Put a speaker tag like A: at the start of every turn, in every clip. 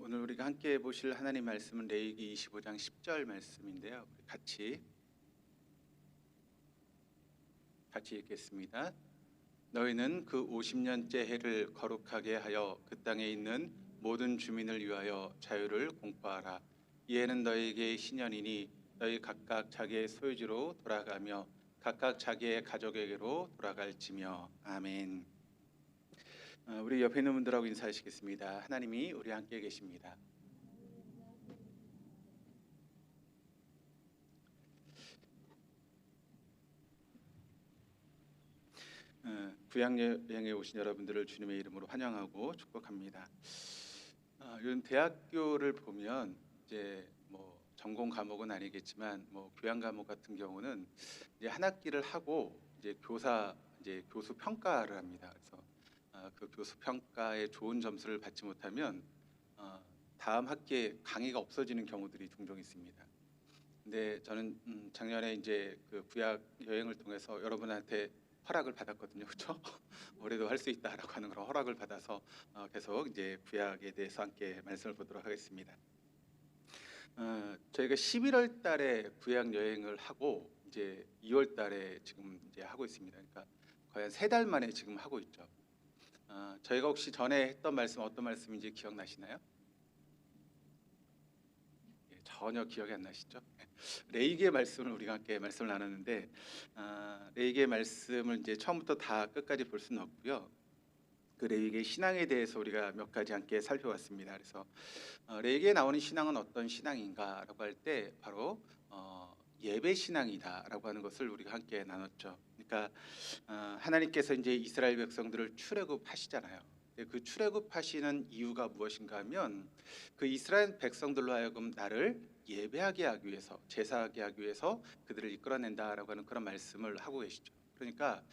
A: 오늘 우리가 함께 보실 하나님 말씀은 레위기 25장 10절 말씀인데요. 우리 같이 읽겠습니다. 너희는 그 50년째 해를 거룩하게 하여 그 땅에 있는 모든 주민을 위하여 자유를 공포하라. 이 해는 너희에게 신년이니 너희 각각 자기의 소유지로 돌아가며 각각 자기의 가족에게로 돌아갈지며. 아멘. 우리 옆에 있는 분들하고 인사하시겠습니다. 하나님이 우리 함께 계십니다. 구약 여행에 오신 여러분들을 주님의 이름으로 환영하고 축복합니다. 요즘 대학교를 보면 이제 뭐 전공 과목은 아니겠지만 뭐 교양 과목 같은 경우는 이제 한 학기를 하고 이제 교수 평가를 합니다. 그래서 그 교수 평가에 좋은 점수를 받지 못하면 다음 학기에 강의가 없어지는 경우들이 종종 있습니다. 근데 저는 작년에 이제 그 구약 여행을 통해서 여러분한테 허락을 받았거든요, 그렇죠? 올해도 할 수 있다라고 하는 그런 허락을 받아서 계속 이제 구약에 대해서 함께 말씀을 보도록 하겠습니다. 저희가 11월 달에 구약 여행을 하고 이제 2월 달에 지금 이제 하고 있습니다. 그러니까 거의 한 3달 만에 지금 하고 있죠. 저희가 혹시 전에 했던 말씀 어떤 말씀인지 기억나시나요? 전혀 기억이 안 나시죠? 레위기의 말씀을 우리가 함께 말씀을 나눴는데 레위기의 말씀을 이제 처음부터 다 끝까지 볼 수는 없고요. 그 레위기의 신앙에 대해서 우리가 몇 가지 함께 살펴봤습니다. 그래서 레위기에 나오는 신앙은 어떤 신앙인가라고 할 때 바로 예배 신앙이다라고 하는 것을 우리가 함께 나눴죠. 그러니까 하나님께서 이제 이스라엘 백성들을 출애굽하시잖아요. 그 출애굽하시는 이유가 무엇인가 하면 그 이스라엘 백성들로 하여금 나를 예배하게 하기 위해서, 제사하게 하기 위해서 그들을 이끌어낸다라고 하는 그런 말씀을 하고 계시죠. 그러니까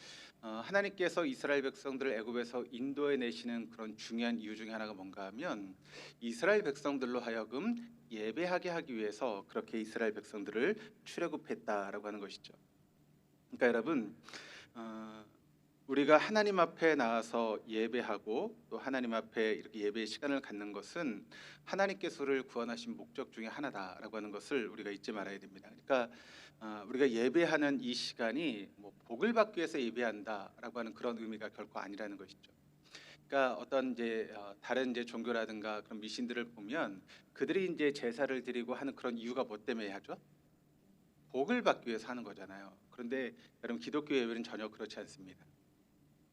A: 하나님께서 이스라엘 백성들을 애굽에서 인도해 내시는 그런 중요한 이유 중에 하나가 뭔가 하면 이스라엘 백성들로 하여금 예배하게 하기 위해서 그렇게 이스라엘 백성들을 출애굽했다라고 하는 것이죠. 그러니까 여러분, 우리가 하나님 앞에 나와서 예배하고 또 하나님 앞에 이렇게 예배의 시간을 갖는 것은 하나님께서 우리를 구원하신 목적 중에 하나다라고 하는 것을 우리가 잊지 말아야 됩니다. 그러니까 우리가 예배하는 이 시간이 뭐 복을 받기 위해서 예배한다라고 하는 그런 의미가 결코 아니라는 것이죠. 그러니까 어떤 이제 다른 이제 종교라든가 그런 미신들을 보면 그들이 이제 제사를 드리고 하는 그런 이유가 뭐 때문에 하죠? 복을 받기 위해서 하는 거잖아요. 그런데 여러분 기독교 예배는 전혀 그렇지 않습니다.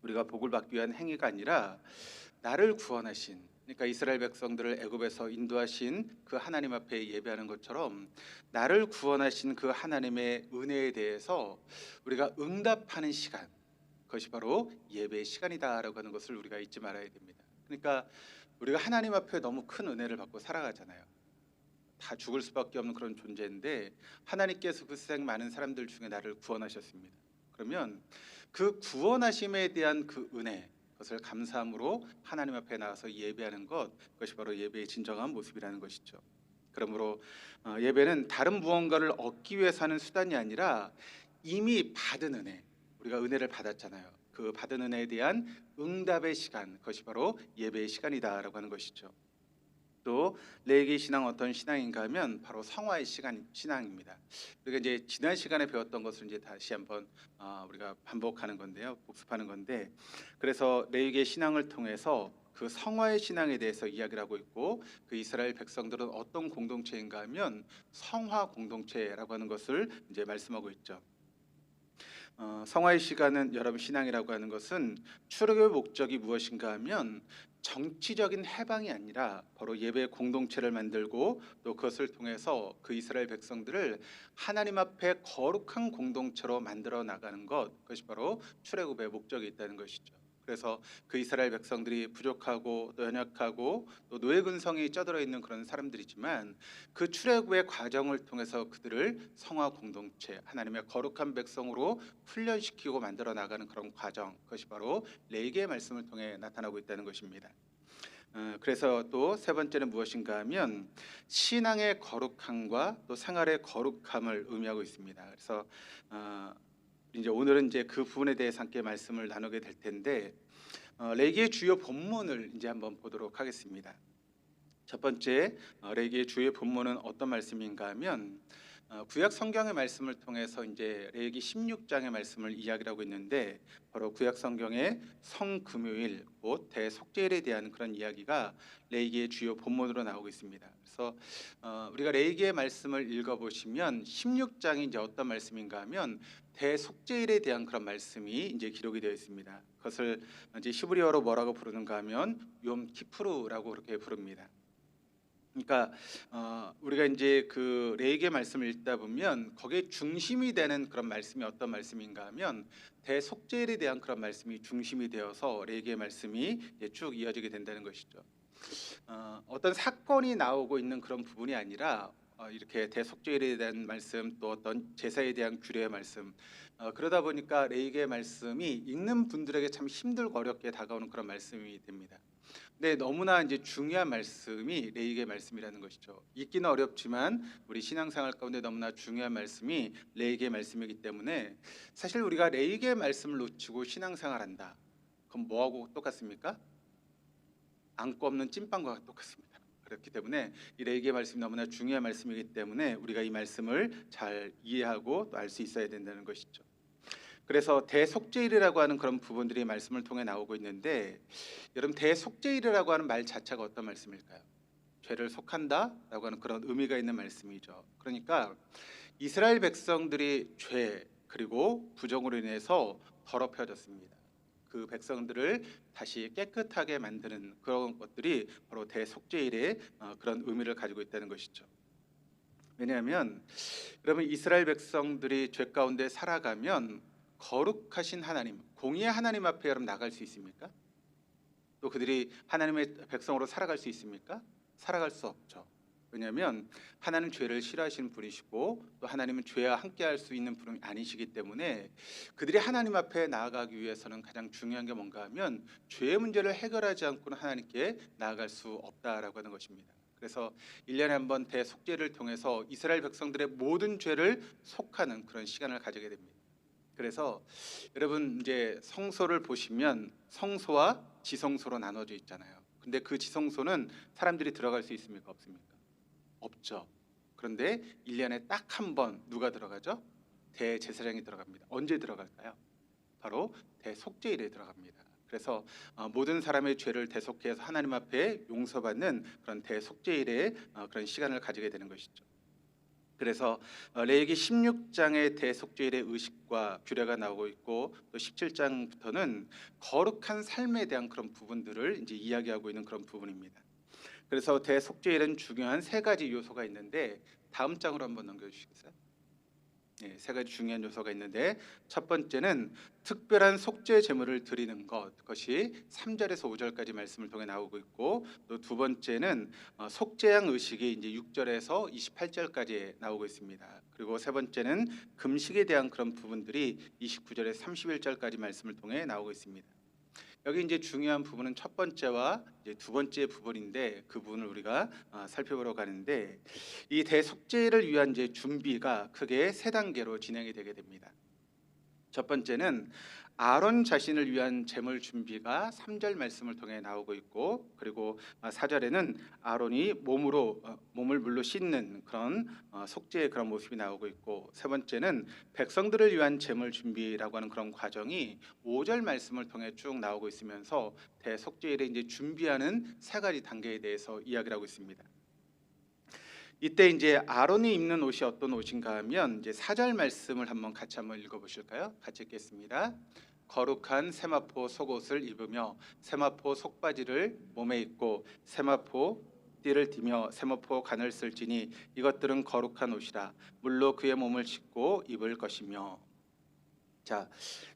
A: 우리가 복을 받기 위한 행위가 아니라 나를 구원하신, 그러니까 이스라엘 백성들을 애굽에서 인도하신 그 하나님 앞에 예배하는 것처럼 나를 구원하신 그 하나님의 은혜에 대해서 우리가 응답하는 시간, 그것이 바로 예배의 시간이다라고 하는 것을 우리가 잊지 말아야 됩니다. 그러니까 우리가 하나님 앞에 너무 큰 은혜를 받고 살아가잖아요. 다 죽을 수밖에 없는 그런 존재인데 하나님께서 그 세상 많은 사람들 중에 나를 구원하셨습니다. 그러면 그 구원하심에 대한 그 은혜, 그것을 감사함으로 하나님 앞에 나와서 예배하는 것, 그것이 바로 예배의 진정한 모습이라는 것이죠. 그러므로 예배는 다른 무언가를 얻기 위해서 하는 수단이 아니라 이미 받은 은혜, 우리가 은혜를 받았잖아요. 그 받은 은혜에 대한 응답의 시간, 그것이 바로 예배의 시간이다라고 하는 것이죠. 또 레위기 신앙 어떤 신앙인가 하면 바로 성화의 신앙입니다. 우리가 이제 지난 시간에 배웠던 것을 이제 다시 한번 우리가 반복하는 건데요, 복습하는 건데, 그래서 레위기의 신앙을 통해서 그 성화의 신앙에 대해서 이야기를 하고 있고, 그 이스라엘 백성들은 어떤 공동체인가 하면 성화 공동체라고 하는 것을 이제 말씀하고 있죠. 성화의 시간은 여러분 신앙이라고 하는 것은 출애굽의 목적이 무엇인가 하면 정치적인 해방이 아니라 바로 예배 공동체를 만들고 또 그것을 통해서 그 이스라엘 백성들을 하나님 앞에 거룩한 공동체로 만들어 나가는 것, 그것이 바로 출애굽의 목적이 있다는 것이죠. 그래서 그 이스라엘 백성들이 부족하고 또 연약하고 또 노예 근성이 쩌들어 있는 그런 사람들이지만 그 출애굽의 과정을 통해서 그들을 성화 공동체, 하나님의 거룩한 백성으로 훈련시키고 만들어 나가는 그런 과정, 그것이 바로 레위기의 말씀을 통해 나타나고 있다는 것입니다. 그래서 또 세 번째는 무엇인가 하면 신앙의 거룩함과 또 생활의 거룩함을 의미하고 있습니다. 그래서 이제 오늘은 이제 그 부분에 대해서 함께 말씀을 나누게 될 텐데 레위기의 주요 본문을 이제 한번 보도록 하겠습니다. 첫 번째 레위기의 주요 본문은 어떤 말씀인가 하면 구약 성경의 말씀을 통해서 이제 레위기 16장의 말씀을 이야기를 하고 있는데 바로 구약 성경의 성금요일 곧 대속죄일에 대한 그런 이야기가 레위기의 주요 본문으로 나오고 있습니다. 그래서 우리가 레위기의 말씀을 읽어보시면 16장이 이제 어떤 말씀인가 하면 대속죄일에 대한 그런 말씀이 이제 기록이 되어 있습니다. 그것을 이제 히브리어로 뭐라고 부르는가 하면 욤 키푸르라고 그렇게 부릅니다. 그러니까 우리가 이제 그 레위기의 말씀을 읽다 보면 거기에 중심이 되는 그런 말씀이 어떤 말씀인가 하면 대속죄일에 대한 그런 말씀이 중심이 되어서 레위기의 말씀이 이제 쭉 이어지게 된다는 것이죠. 어떤 사건이 나오고 있는 그런 부분이 아니라 이렇게 대속죄일에 대한 말씀 또 어떤 제사에 대한 규례의 말씀 그러다 보니까 레위기의 말씀이 읽는 분들에게 참 힘들고 어렵게 다가오는 그런 말씀이 됩니다. 네, 너무나 이제 중요한 말씀이 레위기의 말씀이라는 것이죠. 읽기는 어렵지만 우리 신앙생활 가운데 너무나 중요한 말씀이 레위기의 말씀이기 때문에 사실 우리가 레위기의 말씀을 놓치고 신앙생활한다. 그럼 뭐하고 똑같습니까? 안고 없는 찐빵과 똑같습니다. 그렇기 때문에 이 레위기의 말씀이 너무나 중요한 말씀이기 때문에 우리가 이 말씀을 잘 이해하고 또 알 수 있어야 된다는 것이죠. 그래서 대속죄일이라고 하는 그런 부분들이 말씀을 통해 나오고 있는데 여러분 대속죄일이라고 하는 말 자체가 어떤 말씀일까요? 죄를 속한다라고 하는 그런 의미가 있는 말씀이죠. 그러니까 이스라엘 백성들이 죄 그리고 부정으로 인해서 더럽혀졌습니다. 그 백성들을 다시 깨끗하게 만드는 그런 것들이 바로 대속죄일의 그런 의미를 가지고 있다는 것이죠. 왜냐하면 여러분 이스라엘 백성들이 죄 가운데 살아가면 거룩하신 하나님, 공의의 하나님 앞에 여러분 나갈 수 있습니까? 또 그들이 하나님의 백성으로 살아갈 수 있습니까? 살아갈 수 없죠. 왜냐하면 하나님은 죄를 싫어하시는 분이시고 또 하나님은 죄와 함께할 수 있는 분이 아니시기 때문에 그들이 하나님 앞에 나아가기 위해서는 가장 중요한 게 뭔가 하면 죄의 문제를 해결하지 않고는 하나님께 나아갈 수 없다라고 하는 것입니다. 그래서 1년에 한 번 대속죄를 통해서 이스라엘 백성들의 모든 죄를 속하는 그런 시간을 가지게 됩니다. 그래서 여러분 이제 성소를 보시면 성소와 지성소로 나눠져 있잖아요. 근데 그 지성소는 사람들이 들어갈 수 있습니까? 없습니까? 없죠. 그런데 1년에 딱 한 번 누가 들어가죠? 대제사장이 들어갑니다. 언제 들어갈까요? 바로 대속죄일에 들어갑니다. 그래서 모든 사람의 죄를 대속해서 하나님 앞에 용서받는 그런 대속죄일의 그런 시간을 가지게 되는 것이죠. 그래서 레위기 16장의 대속죄일의 의식과 규례가 나오고 있고 또 17장부터는 거룩한 삶에 대한 그런 부분들을 이제 이야기하고 있는 그런 부분입니다. 그래서 대속죄일은 중요한 세 가지 요소가 있는데 다음 장으로 한번 넘겨주시겠어요? 네, 세 가지 중요한 요소가 있는데 첫 번째는 특별한 속죄 제물을 드리는 것, 그것이 3절에서 5절까지 말씀을 통해 나오고 있고 또 두 번째는 속죄양 의식이 이제 6절에서 28절까지 나오고 있습니다. 그리고 세 번째는 금식에 대한 그런 부분들이 29절에서 31절까지 말씀을 통해 나오고 있습니다. 여기 이제 중요한 부분은 첫 번째와 이제 두 번째 부분인데 그 부분을 우리가 살펴보러 가는데 이 대속죄를 위한 이제 준비가 크게 세 단계로 진행이 되게 됩니다. 첫 번째는 아론 자신을 위한 제물 준비가 3절 말씀을 통해 나오고 있고 그리고 4절에는 아론이 몸을 물로 씻는 그런 속죄의 그런 모습이 나오고 있고 세 번째는 백성들을 위한 제물 준비라고 하는 그런 과정이 5절 말씀을 통해 쭉 나오고 있으면서 대속죄일에 이제 준비하는 세 가지 단계에 대해서 이야기를 하고 있습니다. 이때 이제 아론이 입는 옷이 어떤 옷인가 하면 이제 4절 말씀을 같이 한번 읽어보실까요? 같이 읽겠습니다. 거룩한 세마포 속옷을 입으며 세마포 속바지를 몸에 입고 세마포 띠를 띠며 세마포 간을 쓸지니 이것들은 거룩한 옷이라 물로 그의 몸을 씻고 입을 것이며. 자,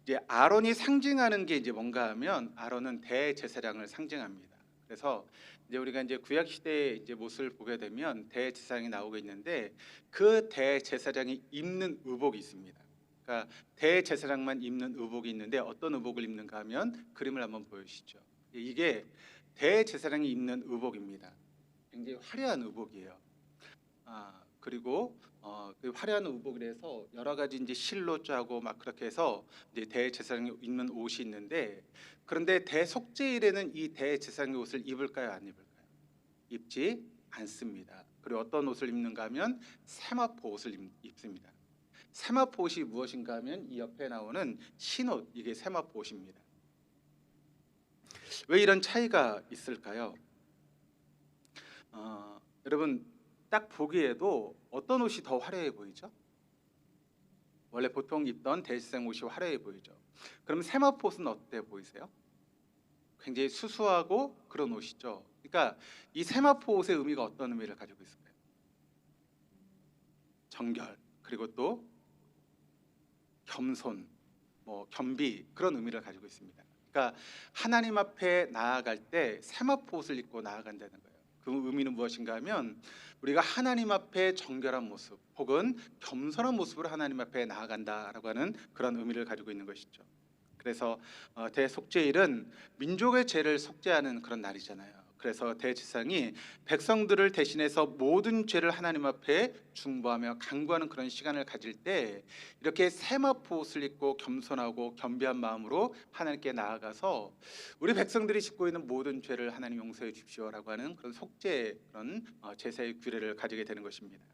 A: 이제 아론이 상징하는 게 이제 뭔가 하면 아론은 대제사장을 상징합니다. 그래서 이제 우리가 이제 구약 시대의 이제 모습을 보게 되면 대제사장이 나오고 있는데 그 대제사장이 입는 의복이 있습니다. 그러니까 대제사장만 입는 의복이 있는데 어떤 의복을 입는가 하면 그림을 한번 보여주시죠. 이게 대제사장이 입는 의복입니다. 굉장히 화려한 의복이에요. 그리고 그 화려한 의복이라서 여러 가지 이제 실로 짜고 막 그렇게 해서 이제 대제사장이 입는 옷이 있는데 그런데 대속죄일에는 이 대제사장의 옷을 입을까요, 안 입을까요? 입지 않습니다. 그리고 어떤 옷을 입는가 하면 세마포 옷을 입습니다. 세마포 옷이 무엇인가 하면 이 옆에 나오는 흰옷, 이게 세마포 옷입니다. 왜 이런 차이가 있을까요? 여러분 딱 보기에도 어떤 옷이 더 화려해 보이죠? 원래 보통 입던 대지생 옷이 화려해 보이죠. 그럼 세마포 옷은 어때 보이세요? 굉장히 수수하고 그런 옷이죠. 그러니까 이 세마포 옷의 의미가 어떤 의미를 가지고 있을까요? 정결, 그리고 또 겸손, 겸비, 그런 의미를 가지고 있습니다. 그러니까 하나님 앞에 나아갈 때 세마포 옷을 입고 나아간다는 거예요. 그 의미는 무엇인가 하면 우리가 하나님 앞에 정결한 모습 혹은 겸손한 모습으로 하나님 앞에 나아간다라고 하는 그런 의미를 가지고 있는 것이죠. 그래서 대속죄일은 민족의 죄를 속죄하는 그런 날이잖아요. 그래서 대제사장이 백성들을 대신해서 모든 죄를 하나님 앞에 중보하며 간구하는 그런 시간을 가질 때 이렇게 세마포 옷을 입고 겸손하고 겸비한 마음으로 하나님께 나아가서 우리 백성들이 짓고 있는 모든 죄를 하나님 용서해 주십시오라고 하는 그런 속죄, 그런 제사의 규례를 가지게 되는 것입니다.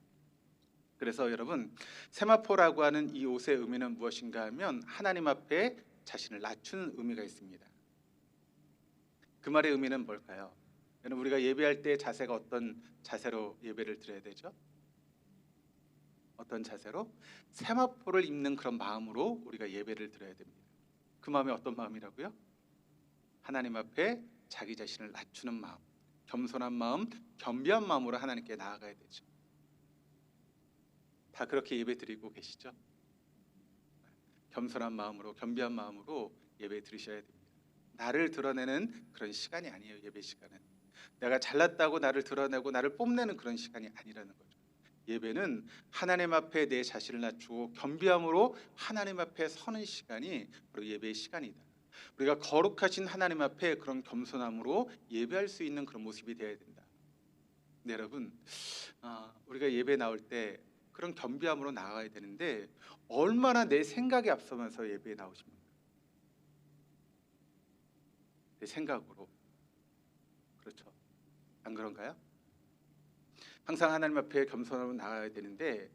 A: 그래서 여러분, 세마포라고 하는 이 옷의 의미는 무엇인가 하면 하나님 앞에 자신을 낮추는 의미가 있습니다. 그 말의 의미는 뭘까요? 여러분, 우리가 예배할 때 자세가 어떤 자세로 예배를 드려야 되죠? 어떤 자세로? 세마포를 입는 그런 마음으로 우리가 예배를 드려야 됩니다. 그 마음이 어떤 마음이라고요? 하나님 앞에 자기 자신을 낮추는 마음, 겸손한 마음, 겸비한 마음으로 하나님께 나아가야 되죠. 다 그렇게 예배 드리고 계시죠? 겸손한 마음으로, 겸비한 마음으로 예배 드리셔야 됩니다. 나를 드러내는 그런 시간이 아니에요. 예배 시간은 내가 잘났다고 나를 드러내고 나를 뽐내는 그런 시간이 아니라는 거죠. 예배는 하나님 앞에 내 자신을 낮추고 겸비함으로 하나님 앞에 서는 시간이 바로 예배의 시간이다. 우리가 거룩하신 하나님 앞에 그런 겸손함으로 예배할 수 있는 그런 모습이 되어야 된다. 네, 여러분, 우리가 예배 나올 때 그런 겸비함으로 나가야 되는데 얼마나 내 생각에 앞서면서 예배에 나오십니까? 내 생각으로. 그렇죠. 안 그런가요? 항상 하나님 앞에 겸손하고 나가야 되는데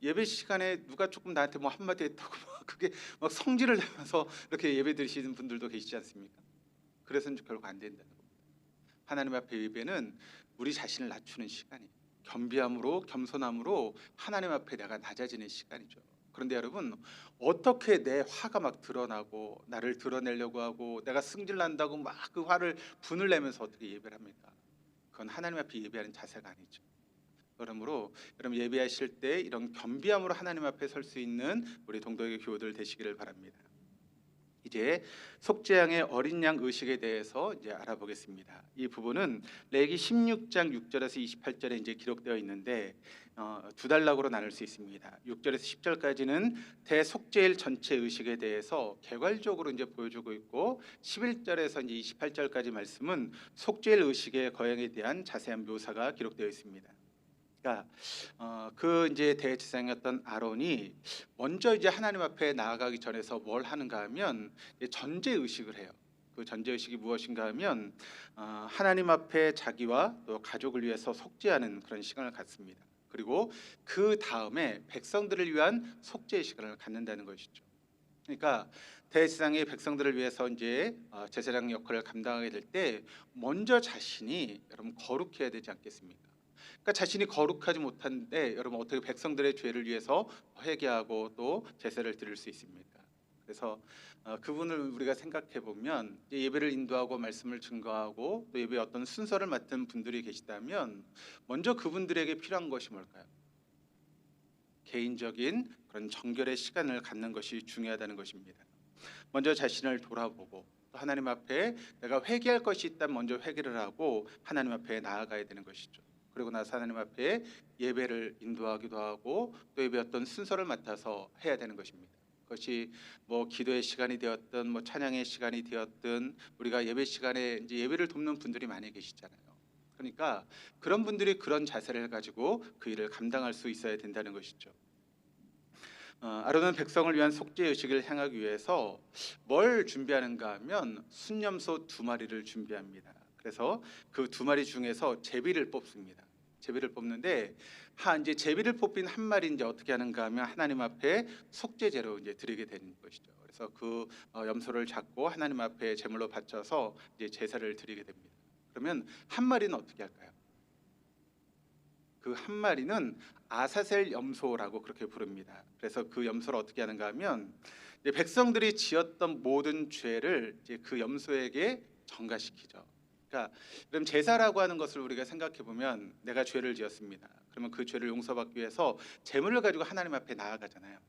A: 예배 시간에 누가 조금 나한테 한마디 했다고 그게 막 성질을 내면서 이렇게 예배 드리시는 분들도 계시지 않습니까? 그래서는 결국 안 된다는 겁니다. 하나님 앞에 예배는 우리 자신을 낮추는 시간이에요. 겸비함으로, 겸손함으로 하나님 앞에 내가 낮아지는 시간이죠. 그런데 여러분, 어떻게 내 화가 막 드러나고 나를 드러내려고 하고 내가 승질난다고 막 그 화를 분을 내면서 어떻게 예배를 합니까? 그건 하나님 앞에 예배하는 자세가 아니죠. 그러므로 여러분, 예배하실 때 이런 겸비함으로 하나님 앞에 설 수 있는 우리 동덕의 교우들 되시기를 바랍니다. 이제 속죄양의 어린 양 의식에 대해서 이제 알아보겠습니다. 이 부분은 레위기 16장 6절에서 28절에 이제 기록되어 있는데 두 단락으로 나눌 수 있습니다. 6절에서 10절까지는 대속죄일 전체 의식에 대해서 개괄적으로 이제 보여주고 있고 11절에서 이제 28절까지 말씀은 속죄일 의식의 거행에 대한 자세한 묘사가 기록되어 있습니다. 그러니까 그 이제 대제사장이었던 아론이 먼저 이제 하나님 앞에 나아가기 전에서 뭘 하는가 하면 전제 의식을 해요. 그 전제 의식이 무엇인가 하면 하나님 앞에 자기와 또 가족을 위해서 속죄하는 그런 시간을 갖습니다. 그리고 그 다음에 백성들을 위한 속죄의 시간을 갖는다는 것이죠. 그러니까 대제사장이 백성들을 위해서 이제 제사장 역할을 감당하게 될 때 먼저 자신이 여러분 거룩해야 되지 않겠습니까? 그러니까 자신이 거룩하지 못한데 여러분 어떻게 백성들의 죄를 위해서 회개하고 또 제사를 드릴 수 있습니까? 그래서 그분을 우리가 생각해 보면 예배를 인도하고 말씀을 증거하고 또 예배의 어떤 순서를 맡은 분들이 계시다면 먼저 그분들에게 필요한 것이 뭘까요? 개인적인 그런 정결의 시간을 갖는 것이 중요하다는 것입니다. 먼저 자신을 돌아보고 또 하나님 앞에 내가 회개할 것이 있다면 먼저 회개를 하고 하나님 앞에 나아가야 되는 것이죠. 그리고 나서 하나님 앞에 예배를 인도하기도 하고 또 예배 어떤 순서를 맡아서 해야 되는 것입니다. 그것이 기도의 시간이 되었든 찬양의 시간이 되었든 우리가 예배 시간에 이제 예배를 돕는 분들이 많이 계시잖아요. 그러니까 그런 분들이 그런 자세를 가지고 그 일을 감당할 수 있어야 된다는 것이죠. 아론은 백성을 위한 속죄 의식을 향하기 위해서 뭘 준비하는가 하면 순염소 2마리를 준비합니다. 그래서 그 두 마리 중에서 제비를 뽑습니다. 제비를 뽑는데 이제 제비를 뽑힌 한 마리 이제 어떻게 하는가 하면 하나님 앞에 속죄제로 이제 드리게 되는 것이죠. 그래서 그 염소를 잡고 하나님 앞에 제물로 바쳐서 이제 제사를 드리게 됩니다. 그러면 한 마리는 어떻게 할까요? 그 한 마리는 아사셀 염소라고 그렇게 부릅니다. 그래서 그 염소를 어떻게 하는가 하면 이제 백성들이 지었던 모든 죄를 이제 그 염소에게 전가시키죠. 그러니까 그럼 제사라고 하는 것을 우리가 생각해 보면 내가 죄를 지었습니다. 그러면 그 죄를 용서받기 위해서 제물을 가지고 하나님 앞에 나아가잖아요.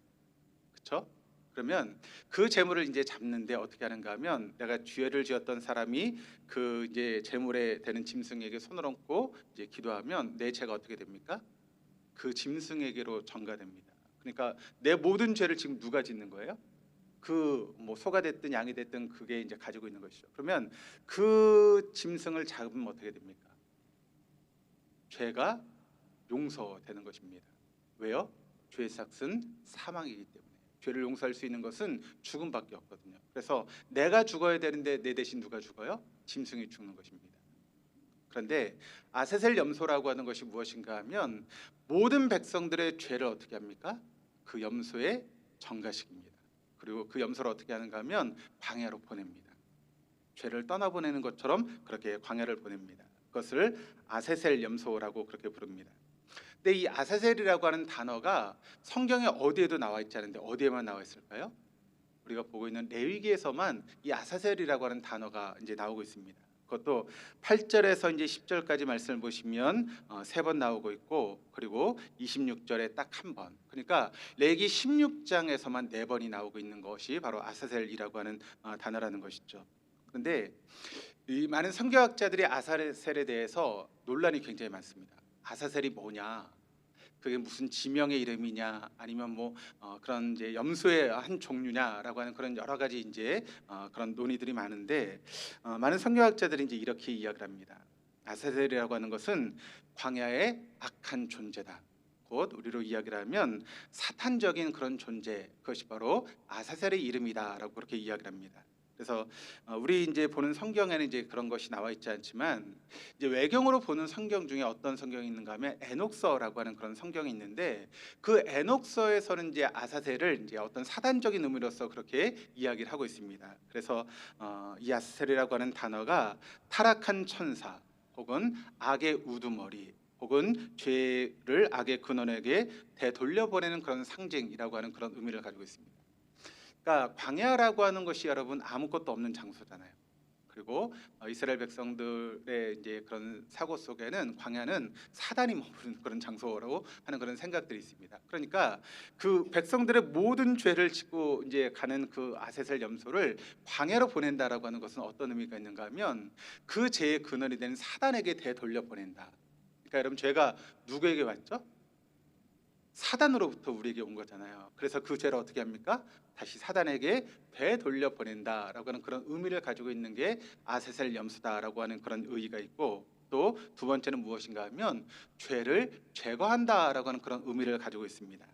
A: 그렇죠? 그러면 그 제물을 이제 잡는데 어떻게 하는가 하면 내가 죄를 지었던 사람이 그 이제 제물에 되는 짐승에게 손을 얹고 이제 기도하면 내 죄가 어떻게 됩니까? 그 짐승에게로 전가됩니다. 그러니까 내 모든 죄를 지금 누가 짓는 거예요? 그 뭐 소가 됐든 양이 됐든 그게 이제 가지고 있는 것이죠. 그러면 그 짐승을 잡으면 어떻게 됩니까? 죄가 용서되는 것입니다. 왜요? 죄의 삭은 사망이기 때문에. 죄를 용서할 수 있는 것은 죽음밖에 없거든요. 그래서 내가 죽어야 되는데 내 대신 누가 죽어요? 짐승이 죽는 것입니다. 그런데 아세셀 염소라고 하는 것이 무엇인가 하면 모든 백성들의 죄를 어떻게 합니까? 그 염소에 전가시킵니다. 그리고 그 염소를 어떻게 하는가 하면 광야로 보냅니다. 죄를 떠나보내는 것처럼 그렇게 광야를 보냅니다. 그것을 아세셀 염소라고 그렇게 부릅니다. 근데 이 아사셀이라고 하는 단어가 성경에 어디에도 나와 있지 않은데 어디에만 나와 있을까요? 우리가 보고 있는 레위기에서만 이 아사셀이라고 하는 단어가 이제 나오고 있습니다. 그것도 8절에서 이제 10절까지 말씀을 보시면 3번 나오고 있고 그리고 26절에 딱 한 번. 그러니까 레위기 16장에서만 4번이 나오고 있는 것이 바로 아사셀이라고 하는 단어라는 것이죠. 그런데 이 많은 성경학자들이 아사셀에 대해서 논란이 굉장히 많습니다. 아사셀이 뭐냐? 그게 무슨 지명의 이름이냐? 아니면 뭐 그런 이제 염소의 한 종류냐라고 하는 그런 여러 가지 이제 그런 논의들이 많은데 많은 성경학자들이 이제 이렇게 이야기를 합니다. 아사셀이라고 하는 것은 광야의 악한 존재다. 곧 우리로 이야기를 하면 사탄적인 그런 존재, 그것이 바로 아사셀의 이름이다라고 그렇게 이야기를 합니다. 그래서 우리 이제 보는 성경에는 이제 그런 것이 나와 있지 않지만 이제 외경으로 보는 성경 중에 어떤 성경이 있는가 하면 에녹서라고 하는 그런 성경이 있는데 그 에녹서에서는 이제 아사셀을 이제 어떤 사단적인 의미로서 그렇게 이야기를 하고 있습니다. 그래서 이 아사셀이라고 하는 단어가 타락한 천사 혹은 악의 우두머리 혹은 죄를 악의 근원에게 되돌려보내는 그런 상징이라고 하는 그런 의미를 가지고 있습니다. 그러니까 광야라고 하는 것이 여러분 아무것도 없는 장소잖아요. 그리고 이스라엘 백성들의 이제 그런 사고 속에는 광야는 사단이 머무는 그런 장소라고 하는 그런 생각들이 있습니다. 그러니까 그 백성들의 모든 죄를 짓고 이제 가는 그 아세셀 염소를 광야로 보낸다라고 하는 것은 어떤 의미가 있는가 하면 그 죄의 근원이 되는 사단에게 되돌려 보낸다. 그러니까 여러분 죄가 누구에게 왔죠? 사단으로부터 우리에게 온 거잖아요. 그래서 그 죄를 어떻게 합니까? 다시 사단에게 되돌려 보낸다라고 하는 그런 의미를 가지고 있는 게 아세셀 염소다라고 하는 그런 의의가 있고 또 두 번째는 무엇인가 하면 죄를 제거한다라고 하는 그런 의미를 가지고 있습니다.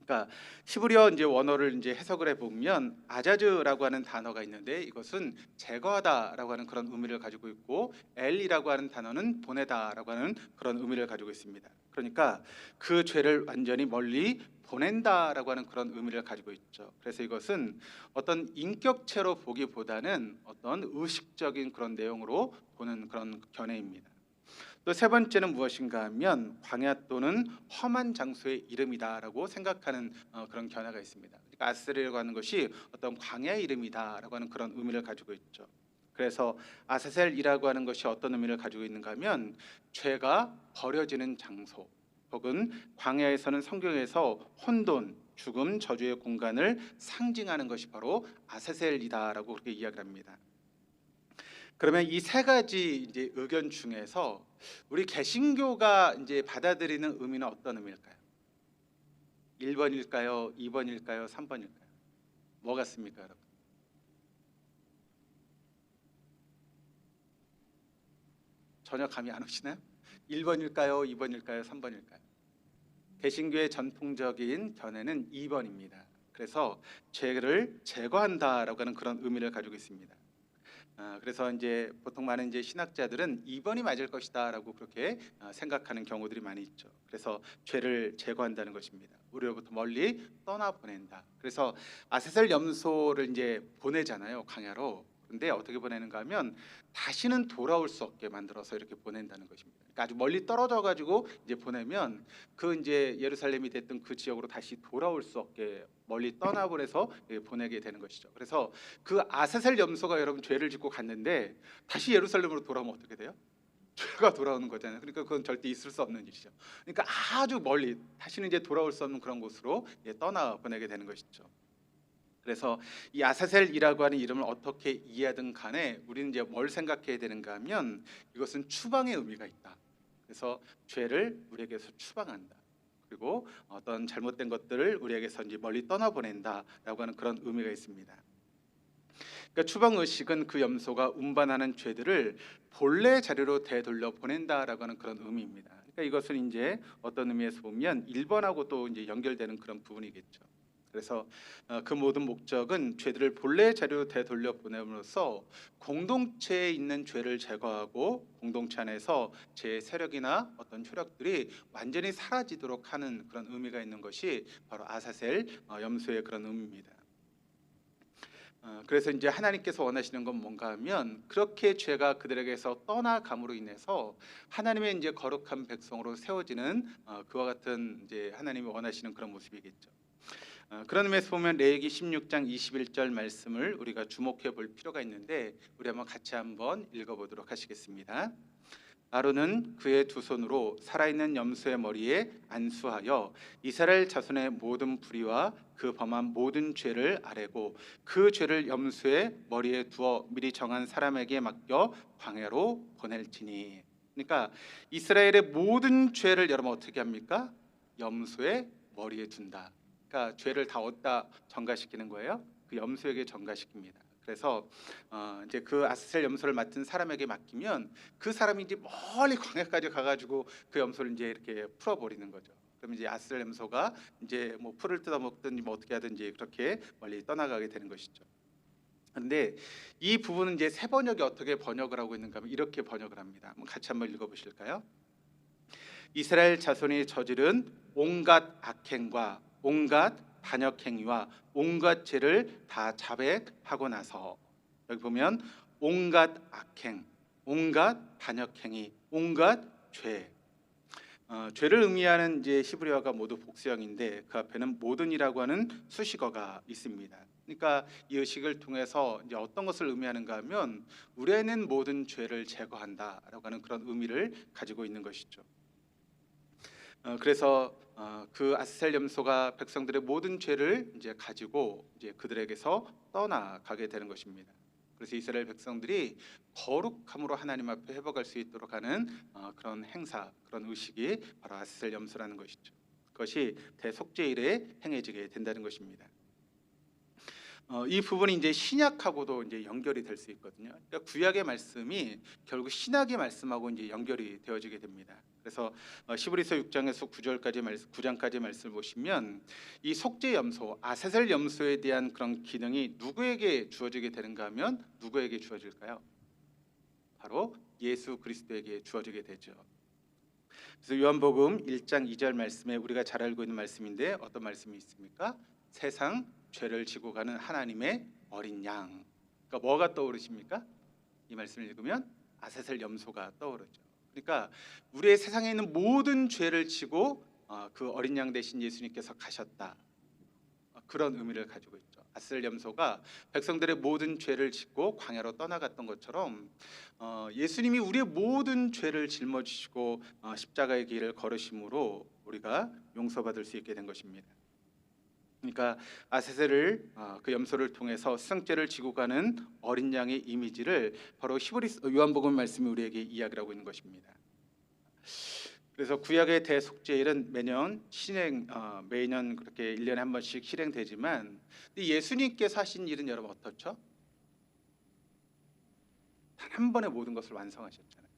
A: 그러니까 히브리어 이제 원어를 이제 해석을 해 보면 아자즈라고 하는 단어가 있는데 이것은 제거하다라고 하는 그런 의미를 가지고 있고 엘이라고 하는 단어는 보내다라고 하는 그런 의미를 가지고 있습니다. 그러니까 그 죄를 완전히 멀리 보낸다라고 하는 그런 의미를 가지고 있죠. 그래서 이것은 어떤 인격체로 보기보다는 어떤 의식적인 그런 내용으로 보는 그런 견해입니다. 또 세 번째는 무엇인가 하면 광야 또는 험한 장소의 이름이다라고 생각하는 그런 견해가 있습니다. 그러니까 아스셀이라고 하는 것이 어떤 광야의 이름이다라고 하는 그런 의미를 가지고 있죠. 그래서 아사셀이라고 하는 것이 어떤 의미를 가지고 있는가 하면 죄가 버려지는 장소 혹은 광야에서는 성경에서 혼돈, 죽음, 저주의 공간을 상징하는 것이 바로 아사셀이다라고 그렇게 이야기를 합니다. 그러면 이 세 가지 이제 의견 중에서 우리 개신교가 이제 받아들이는 의미는 어떤 의미일까요? 1번일까요? 2번일까요? 3번일까요? 뭐 같습니까, 여러분? 전혀 감이 안 오시나요? 1번일까요? 2번일까요? 3번일까요? 개신교의 전통적인 견해는 2번입니다. 그래서 죄를 제거한다라고 하는 그런 의미를 가지고 있습니다. 그래서 이제 보통 많은 이제 신학자들은 2번이 맞을 것이다라고 그렇게 생각하는 경우들이 많이 있죠. 그래서 죄를 제거한다는 것입니다. 우리로부터 멀리 떠나 보낸다. 그래서 아세셀 염소를 이제 보내잖아요, 광야로. 근데 어떻게 보내는가 하면 다시는 돌아올 수 없게 만들어서 이렇게 보낸다는 것입니다. 그러니까 아주 멀리 떨어져 가지고 이제 보내면 그 이제 예루살렘이 됐던 그 지역으로 다시 돌아올 수 없게 멀리 떠나보내서 보내게 되는 것이죠. 그래서 그 아세셀 염소가 여러분 죄를 짓고 갔는데 다시 예루살렘으로 돌아오면 어떻게 돼요? 죄가 돌아오는 거잖아요. 그러니까 그건 절대 있을 수 없는 일이죠. 그러니까 아주 멀리 다시는 이제 돌아올 수 없는 그런 곳으로 떠나 보내게 되는 것이죠. 그래서 이 아사셀이라고 하는 이름을 어떻게 이해하든 간에 우리는 이제 뭘 생각해야 되는가 하면 이것은 추방의 의미가 있다. 그래서 죄를 우리에게서 추방한다. 그리고 어떤 잘못된 것들을 우리에게서 이제 멀리 떠나보낸다라고 하는 그런 의미가 있습니다. 그러니까 추방 의식은 그 염소가 운반하는 죄들을 본래 자리로 되돌려 보낸다라고 하는 그런 의미입니다. 그러니까 이것은 이제 어떤 의미에서 보면 1번하고 또 이제 연결되는 그런 부분이겠죠. 그래서 그 모든 목적은 죄들을 본래 자리로 되돌려 보냄으로써 공동체에 있는 죄를 제거하고 공동체 안에서 죄의 세력이나 어떤 효력들이 완전히 사라지도록 하는 그런 의미가 있는 것이 바로 아사셀 염소의 그런 의미입니다. 그래서 이제 하나님께서 원하시는 건 뭔가 하면 그렇게 죄가 그들에게서 떠나감으로 인해서 하나님의 이제 거룩한 백성으로 세워지는 그와 같은 이제 하나님이 원하시는 그런 모습이겠죠. 그런 의미에서 보면 레위기 16장 21절 말씀을 우리가 주목해 볼 필요가 있는데 우리 한번 읽어보도록 하시겠습니다. 아론은 그의 두 손으로 살아있는 염소의 머리에 안수하여 이스라엘 자손의 모든 불의와 그 범한 모든 죄를 아뢰고 그 죄를 염소의 머리에 두어 미리 정한 사람에게 맡겨 광야로 보낼지니. 그러니까 이스라엘의 모든 죄를 여러분 어떻게 합니까? 염소의 머리에 둔다. 그러니까 죄를 다 어디다 전가시키는 거예요? 그 염소에게 전가시킵니다. 그래서 이제 그 아스셀 염소를 맡은 사람에게 맡기면 그 사람이 이제 멀리 광야까지 가가지고 그 염소를 이제 이렇게 풀어버리는 거죠. 그럼 이제 아스셀 염소가 이제 뭐 풀을 뜯어먹든지 뭐 어떻게 하든지 그렇게 멀리 떠나가게 되는 것이죠. 그런데 이 부분은 이제 세 번역이 어떻게 번역을 하고 있는가 하면 이렇게 번역을 합니다. 한번 같이 한번 읽어보실까요? 이스라엘 자손이 저지른 온갖 악행과 온갖 반역행위와 온갖 죄를 다 자백하고 나서, 여기 보면 온갖 악행, 온갖 반역행위, 온갖 죄, 죄를 의미하는 이제 히브리어가 모두 복수형인데 그 앞에는 모든이라고 하는 수식어가 있습니다. 그러니까 이 의식을 통해서 이제 어떤 것을 의미하는가 하면 우리는 모든 죄를 제거한다라고 하는 그런 의미를 가지고 있는 것이죠. 그래서 그 아스셀 염소가 백성들의 모든 죄를 이제 가지고 이제 그들에게서 떠나가게 되는 것입니다. 그래서 이스라엘 백성들이 거룩함으로 하나님 앞에 회복할 수 있도록 하는 그런 행사, 그런 의식이 바로 아스셀 염소라는 것이죠. 그것이 대속죄일에 행해지게 된다는 것입니다. 이 부분이 이제 신약하고도 이제 연결이 될 수 있거든요. 그러니까 구약의 말씀이 결국 신약의 말씀하고 이제 연결이 되어지게 됩니다. 그래서 히브리서 6장에서 9장까지 말씀을 보시면 이 속죄 염소, 아세셀 염소에 대한 그런 기능이 누구에게 주어지게 되는가 하면 누구에게 주어질까요? 바로 예수 그리스도에게 주어지게 되죠. 그래서 요한복음 1장 2절 말씀에 우리가 잘 알고 있는 말씀인데 어떤 말씀이 있습니까? 세상 죄를 지고 가는 하나님의 어린 양. 그러니까 뭐가 떠오르십니까? 이 말씀을 읽으면 아세셀 염소가 떠오르죠. 그러니까 우리의 세상에 있는 모든 죄를 지고 그 어린 양 대신 예수님께서 가셨다. 그런 의미를 가지고 있죠. 아세셀 염소가 백성들의 모든 죄를 짓고 광야로 떠나갔던 것처럼 예수님이 우리의 모든 죄를 짊어지시고 십자가의 길을 걸으심으로 우리가 용서받을 수 있게 된 것입니다. 그러니까 아세셀을 그 염소를 통해서 수상죄를 지고 가는 어린 양의 이미지를 바로 요한복음 말씀이 우리에게 이야기를 하고 있는 것입니다. 그래서 구약의 대속죄일은 매년 그렇게 1년에 한 번씩 실행되지만 예수님께서 하신 일은 여러분 어떻죠? 단 한 번에 모든 것을 완성하셨잖아요.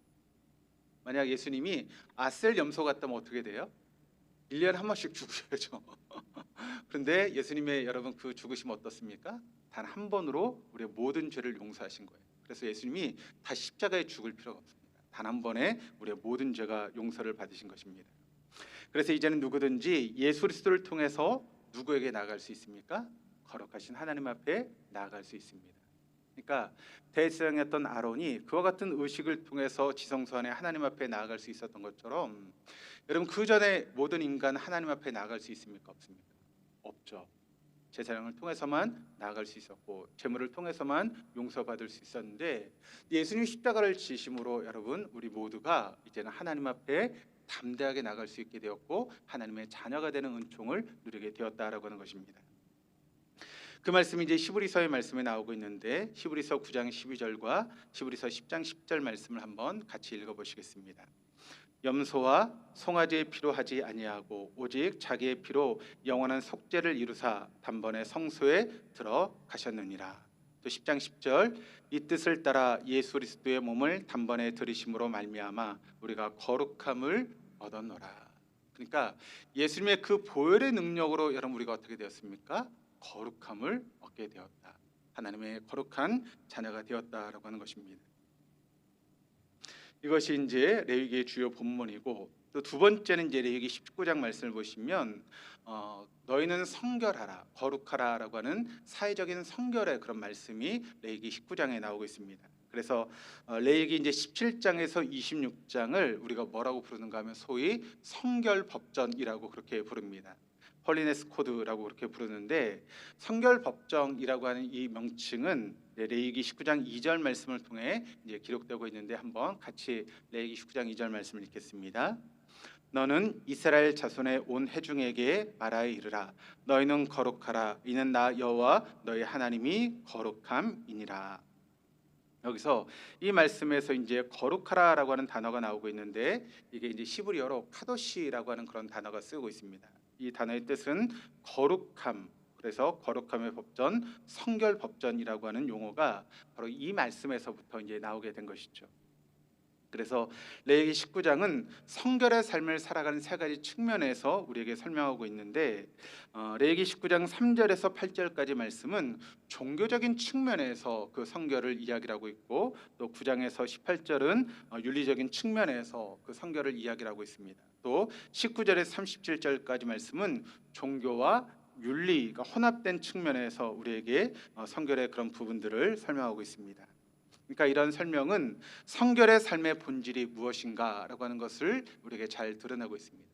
A: 만약 예수님이 아셀 염소 같다면 어떻게 돼요? 1년에 한 번씩 죽으셔야죠. 그런데 예수님의 여러분 그 죽으심 어떻습니까? 단 한 번으로 우리의 모든 죄를 용서하신 거예요. 그래서 예수님이 다시 십자가에 죽을 필요가 없습니다. 단 한 번에 우리의 모든 죄가 용서를 받으신 것입니다. 그래서 이제는 누구든지 예수 그리스도를 통해서 누구에게 나아갈 수 있습니까? 거룩하신 하나님 앞에 나아갈 수 있습니다. 그러니까 대제사장이었던 아론이 그와 같은 의식을 통해서 지성소 안에 하나님 앞에 나아갈 수 있었던 것처럼 여러분 그 전에 모든 인간 하나님 앞에 나아갈 수 있습니까? 없습니까? 없죠. 제사장을 통해서만 나아갈 수 있었고 제물을 통해서만 용서받을 수 있었는데 예수님 십자가를 지심으로 여러분 우리 모두가 이제는 하나님 앞에 담대하게 나갈 수 있게 되었고 하나님의 자녀가 되는 은총을 누리게 되었다라고 하는 것입니다. 그 말씀이 이제 히브리서의 말씀에 나오고 있는데 히브리서 9장 12절과 히브리서 10장 10절 말씀을 한번 같이 읽어보시겠습니다. 염소와 송아지의 피로 하지 아니하고 오직 자기의 피로 영원한 속죄를 이루사 단번에 성소에 들어가셨느니라. 또 10장 10절 이 뜻을 따라 예수 그리스도의 몸을 단번에 들이심으로 말미암아 우리가 거룩함을 얻었노라. 그러니까 예수님의 그 보혈의 능력으로 여러분 우리가 어떻게 되었습니까? 거룩함을 얻게 되었다. 하나님의 거룩한 자녀가 되었다라고 하는 것입니다. 이것이 이제 레위기의 주요 본문이고 또 두 번째는 이제 레위기 19장 말씀을 보시면 너희는 성결하라 거룩하라라고 하는 사회적인 성결의 그런 말씀이 레위기 19장에 나오고 있습니다. 그래서 레위기 이제 17장에서 26장을 우리가 뭐라고 부르는가 하면 소위 성결 법전이라고 그렇게 부릅니다. 홀리네스 코드라고 그렇게 부르는데 성결 법정이라고 하는 이 명칭은 레위기 19장 2절 말씀을 통해 이제 기록되고 있는데 한번 같이 레위기 19장 2절 말씀을 읽겠습니다. 너는 이스라엘 자손의 온 회중에게 말하여 이르라 너희는 거룩하라 이는 나 여호와 너희 하나님이 거룩함이니라. 여기서 이 말씀에서 이제 거룩하라라고 하는 단어가 나오고 있는데 이게 이제 히브리어로 카도시라고 하는 그런 단어가 쓰고 있습니다. 이 단어의 뜻은 거룩함. 그래서 거룩함의 법전, 성결 법전이라고 하는 용어가 바로 이 말씀에서부터 이제 나오게 된 것이죠. 그래서 레위기 19장은 성결의 삶을 살아가는 세 가지 측면에서 우리에게 설명하고 있는데 레위기 19장 3절에서 8절까지 말씀은 종교적인 측면에서 그 성결을 이야기하고 있고 또 9장에서 18절은 윤리적인 측면에서 그 성결을 이야기하고 있습니다. 또 19절에서 37절까지 말씀은 종교와 윤리가 혼합된 측면에서 우리에게 성결의 그런 부분들을 설명하고 있습니다. 그러니까 이런 설명은 성결의 삶의 본질이 무엇인가라고 하는 것을 우리에게 잘 드러내고 있습니다.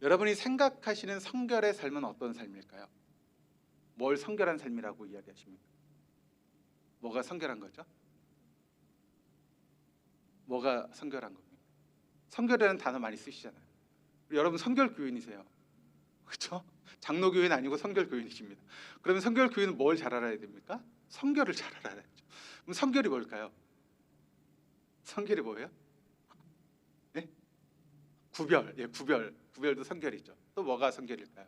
A: 여러분이 생각하시는 성결의 삶은 어떤 삶일까요? 뭘 성결한 삶이라고 이야기하십니까? 뭐가 성결한 거죠? 뭐가 성결한 겁니까? 성결이라는 단어 많이 쓰시잖아요. 여러분 성결 교인이세요. 그렇죠? 장로 교인 아니고 성결 교인이십니다. 그러면 성결 교인은 뭘 잘 알아야 됩니까? 성결을 잘 알아야죠. 그럼 성결이 뭘까요? 성결이 뭐예요? 네? 구별. 예, 구별도 성결이죠. 또 뭐가 성결일까요?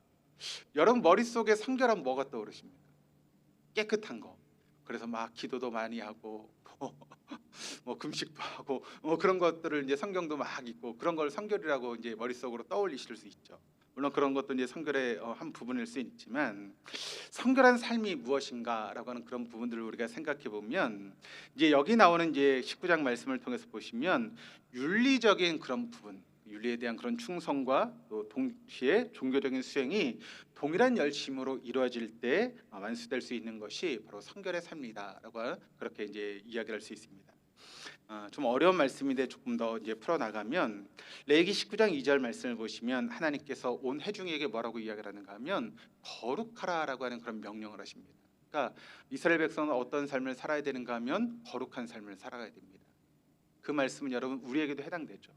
A: 여러분 머릿속에 성결하면 뭐가 떠오르십니까? 깨끗한 거. 그래서 막 기도도 많이 하고 뭐 금식도 하고 그런 것들을 이제 성경도 막 읽고 그런 걸 성결이라고 이제 머릿속으로 떠올리실 수 있죠. 물론 그런 것도 이제 성결의 한 부분일 수 있지만 성결한 삶이 무엇인가라고 하는 그런 부분들을 우리가 생각해 보면 이제 여기 나오는 이제 19장 말씀을 통해서 보시면 윤리적인 그런 부분, 윤리에 대한 그런 충성과 또 동시에 종교적인 수행이 동일한 열심으로 이루어질 때 완수될 수 있는 것이 바로 성결의 삶이다라고 그렇게 이제 이야기할 수 있습니다. 좀 어려운 말씀인데 조금 더 이제 풀어 나가면 레위기 19장 2절 말씀을 보시면 하나님께서 온 회중에게 뭐라고 이야기를 하는가 하면 거룩하라라고 하는 그런 명령을 하십니다. 그러니까 이스라엘 백성은 어떤 삶을 살아야 되는가 하면 거룩한 삶을 살아가야 됩니다. 그 말씀은 여러분 우리에게도 해당되죠.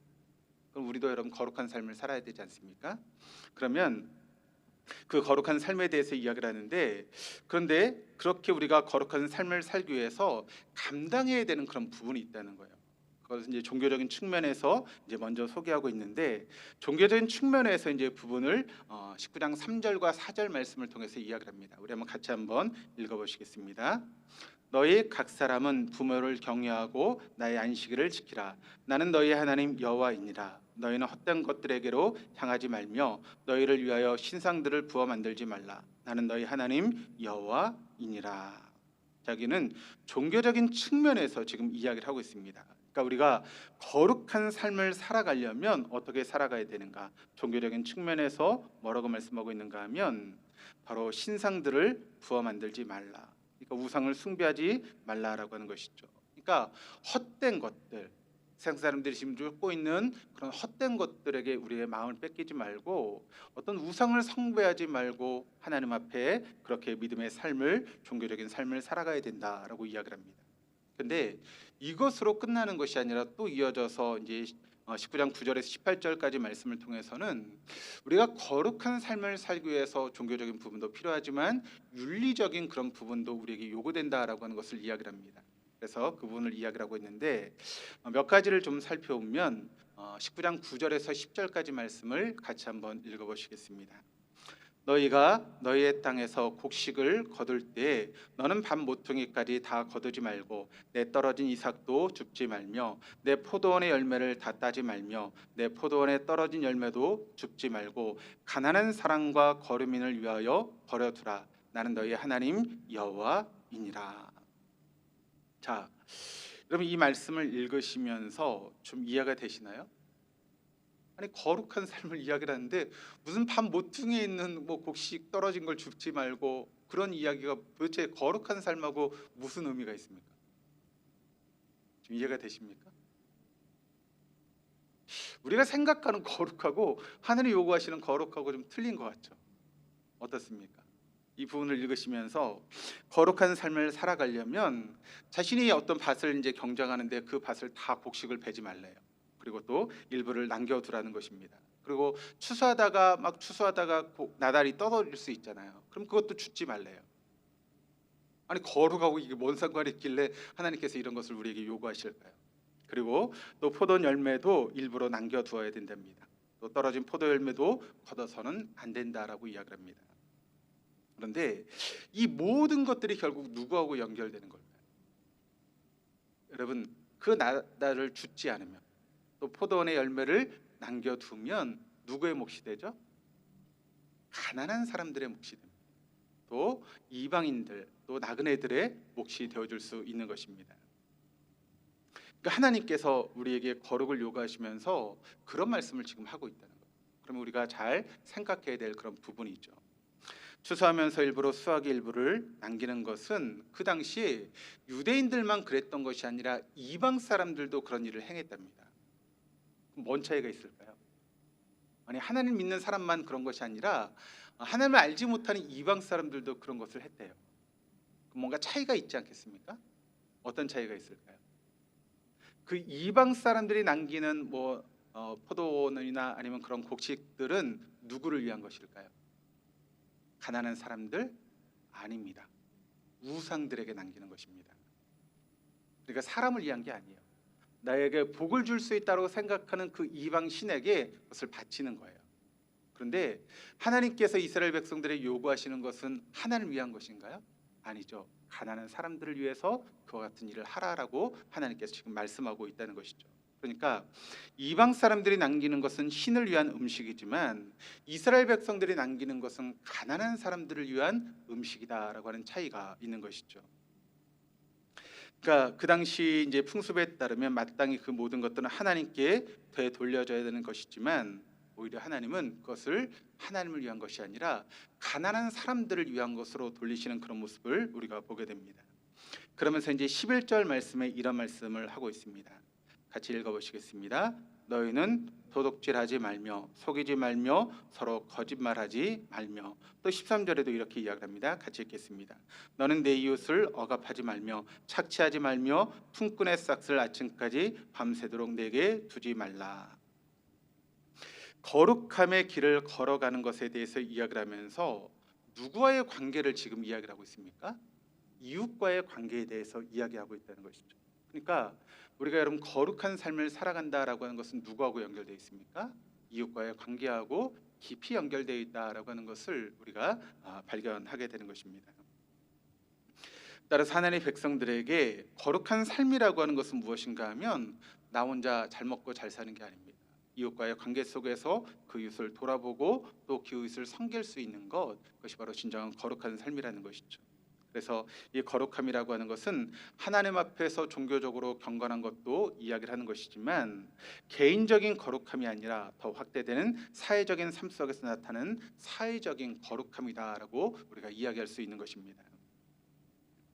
A: 그럼 우리도 여러분 거룩한 삶을 살아야 되지 않습니까? 그러면 그 거룩한 삶에 대해서 이야기를 하는데 그런데 그렇게 우리가 거룩한 삶을 살기 위해서 감당해야 되는 그런 부분이 있다는 거예요. 그것은 이제 종교적인 측면에서 이제 먼저 소개하고 있는데 종교적인 측면에서 이제 부분을 19장 3절과 4절 말씀을 통해서 이야기를 합니다. 우리 한번 같이 한번 읽어보시겠습니다. 너희 각 사람은 부모를 경외하고 나의 안식일을 지키라. 나는 너희 하나님 여호와이니라. 너희는 헛된 것들에게로 향하지 말며 너희를 위하여 신상들을 부어 만들지 말라. 나는 너희 하나님 여호와이니라. 자기는 종교적인 측면에서 지금 이야기를 하고 있습니다. 그러니까 우리가 거룩한 삶을 살아가려면 어떻게 살아가야 되는가? 종교적인 측면에서 뭐라고 말씀하고 있는가 하면 바로 신상들을 부어 만들지 말라. 그러니까 우상을 숭배하지 말라라고 하는 것이죠. 그러니까 헛된 것들, 세상 사람들이 지금 쫓고 있는 그런 헛된 것들에게 우리의 마음을 뺏기지 말고 어떤 우상을 숭배하지 말고 하나님 앞에 그렇게 믿음의 삶을, 종교적인 삶을 살아가야 된다라고 이야기를 합니다. 근데 이것으로 끝나는 것이 아니라 또 이어져서 이제 19장 9절에서 18절까지 말씀을 통해서는 우리가 거룩한 삶을 살기 위해서 종교적인 부분도 필요하지만 윤리적인 그런 부분도 우리에게 요구된다라고 하는 것을 이야기를 합니다. 그래서 그 부분을 이야기를 하고 있는데 몇 가지를 좀 살펴보면 19장 9절에서 10절까지 말씀을 같이 한번 읽어보시겠습니다. 너희가 너희의 땅에서 곡식을 거둘 때 너는 밤 모퉁이까지 다 거두지 말고 내 떨어진 이삭도 줍지 말며 내 포도원의 열매를 다 따지 말며 내 포도원에 떨어진 열매도 줍지 말고 가난한 사람과 거류민을 위하여 버려두라. 나는 너희 하나님 여호와이니라. 자, 여러분 이 말씀을 읽으시면서 좀 이해가 되시나요? 아니 거룩한 삶을 이야기를 하는데 무슨 밤 모퉁이에 있는 뭐 곡식 떨어진 걸 줍지 말고 그런 이야기가 도대체 거룩한 삶하고 무슨 의미가 있습니까? 좀 이해가 되십니까? 우리가 생각하는 거룩하고 하늘이 요구하시는 거룩하고 좀 틀린 것 같죠? 어떻습니까? 이 부분을 읽으시면서 거룩한 삶을 살아가려면 자신이 어떤 밭을 이제 경작하는데 그 밭을 다 곡식을 베지 말래요. 그리고 또 일부를 남겨두라는 것입니다. 그리고 추수하다가 나달이 떨어질 수 있잖아요. 그럼 그것도 줍지 말래요. 아니 거룩하고 이게 뭔 상관이 있길래 하나님께서 이런 것을 우리에게 요구하실까요? 그리고 또 포도 열매도 일부러 남겨두어야 된답니다. 또 떨어진 포도 열매도 걷어서는 안 된다라고 이야기를 합니다. 그런데 이 모든 것들이 결국 누구하고 연결되는 걸까요? 여러분 그 나달을 줍지 않으면 또 포도원의 열매를 남겨두면 누구의 몫이 되죠? 가난한 사람들의 몫이 됩니다. 또 이방인들, 또 나그네들의 몫이 되어줄 수 있는 것입니다. 그러니까 하나님께서 우리에게 거룩을 요구하시면서 그런 말씀을 지금 하고 있다는 거예요. 그러면 우리가 잘 생각해야 될 그런 부분이죠. 추수하면서 일부러 수확의 일부를 남기는 것은 그 당시에 유대인들만 그랬던 것이 아니라 이방 사람들도 그런 일을 행했답니다. 뭔 차이가 있을까요? 아니 하나님 믿는 사람만 그런 것이 아니라 하나님을 알지 못하는 이방 사람들도 그런 것을 했대요. 뭔가 차이가 있지 않겠습니까? 어떤 차이가 있을까요? 그 이방 사람들이 남기는 포도원이나 아니면 그런 곡식들은 누구를 위한 것일까요? 가난한 사람들? 아닙니다. 우상들에게 남기는 것입니다. 그러니까 사람을 위한 게 아니에요. 나에게 복을 줄 수 있다고 생각하는 그 이방 신에게 그것을 바치는 거예요. 그런데 하나님께서 이스라엘 백성들에게 요구하시는 것은 하나님을 위한 것인가요? 아니죠. 가난한 사람들을 위해서 그와 같은 일을 하라라고 하나님께서 지금 말씀하고 있다는 것이죠. 그러니까 이방 사람들이 남기는 것은 신을 위한 음식이지만 이스라엘 백성들이 남기는 것은 가난한 사람들을 위한 음식이다라고 하는 차이가 있는 것이죠. 그러니까 그 당시 이제 풍습에 따르면 마땅히 그 모든 것들은 하나님께 되돌려져야 되는 것이지만 오히려 하나님은 그것을 하나님을 위한 것이 아니라 가난한 사람들을 위한 것으로 돌리시는 그런 모습을 우리가 보게 됩니다. 그러면서 이제 11절 말씀에 이런 말씀을 하고 있습니다. 같이 읽어보시겠습니다. 너희는 도둑질하지 말며 속이지 말며 서로 거짓말하지 말며 또 13절에도 이렇게 이야기합니다. 같이 읽겠습니다. 너는 내 이웃을 억압하지 말며 착취하지 말며 품꾼의 싹을 아침까지 밤새도록 내게 두지 말라. 거룩함의 길을 걸어가는 것에 대해서 이야기를 하면서 누구와의 관계를 지금 이야기를 하고 있습니까? 이웃과의 관계에 대해서 이야기하고 있다는 것이죠. 그러니까 우리가 여러분 거룩한 삶을 살아간다라고 하는 것은 누구하고 연결되어 있습니까? 이웃과의 관계하고 깊이 연결되어 있다라고 하는 것을 우리가 발견하게 되는 것입니다. 따라서 하나님의 백성들에게 거룩한 삶이라고 하는 것은 무엇인가 하면 나 혼자 잘 먹고 잘 사는 게 아닙니다. 이웃과의 관계 속에서 그 이웃을 돌아보고 또 그 이웃을 섬길 수 있는 것, 그것이 바로 진정한 거룩한 삶이라는 것이죠. 그래서 이 거룩함이라고 하는 것은 하나님 앞에서 종교적으로 경건한 것도 이야기를 하는 것이지만 개인적인 거룩함이 아니라 더 확대되는 사회적인 삶 속에서 나타나는 사회적인 거룩함이다라고 우리가 이야기할 수 있는 것입니다.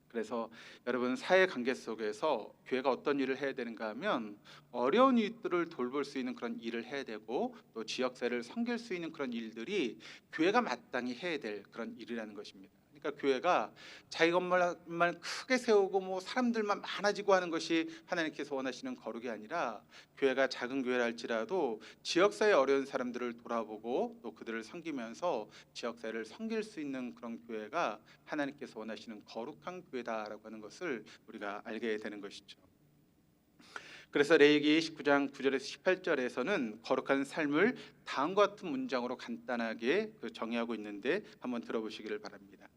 A: 그래서 여러분 사회 관계 속에서 교회가 어떤 일을 해야 되는가 하면 어려운 이들을 돌볼 수 있는 그런 일을 해야 되고 또 지역사회를 섬길 수 있는 그런 일들이 교회가 마땅히 해야 될 그런 일이라는 것입니다. 그러니까 교회가 자기 것만 크게 세우고 뭐 사람들만 많아지고 하는 것이 하나님께서 원하시는 거룩이 아니라 교회가 작은 교회라 할지라도 지역사회 어려운 사람들을 돌아보고 또 그들을 섬기면서 지역사회를 섬길 수 있는 그런 교회가 하나님께서 원하시는 거룩한 교회다라고 하는 것을 우리가 알게 되는 것이죠. 그래서 레위기 19장 9절에서 18절에서는 거룩한 삶을 다음과 같은 문장으로 간단하게 정의하고 있는데 한번 들어보시기를 바랍니다.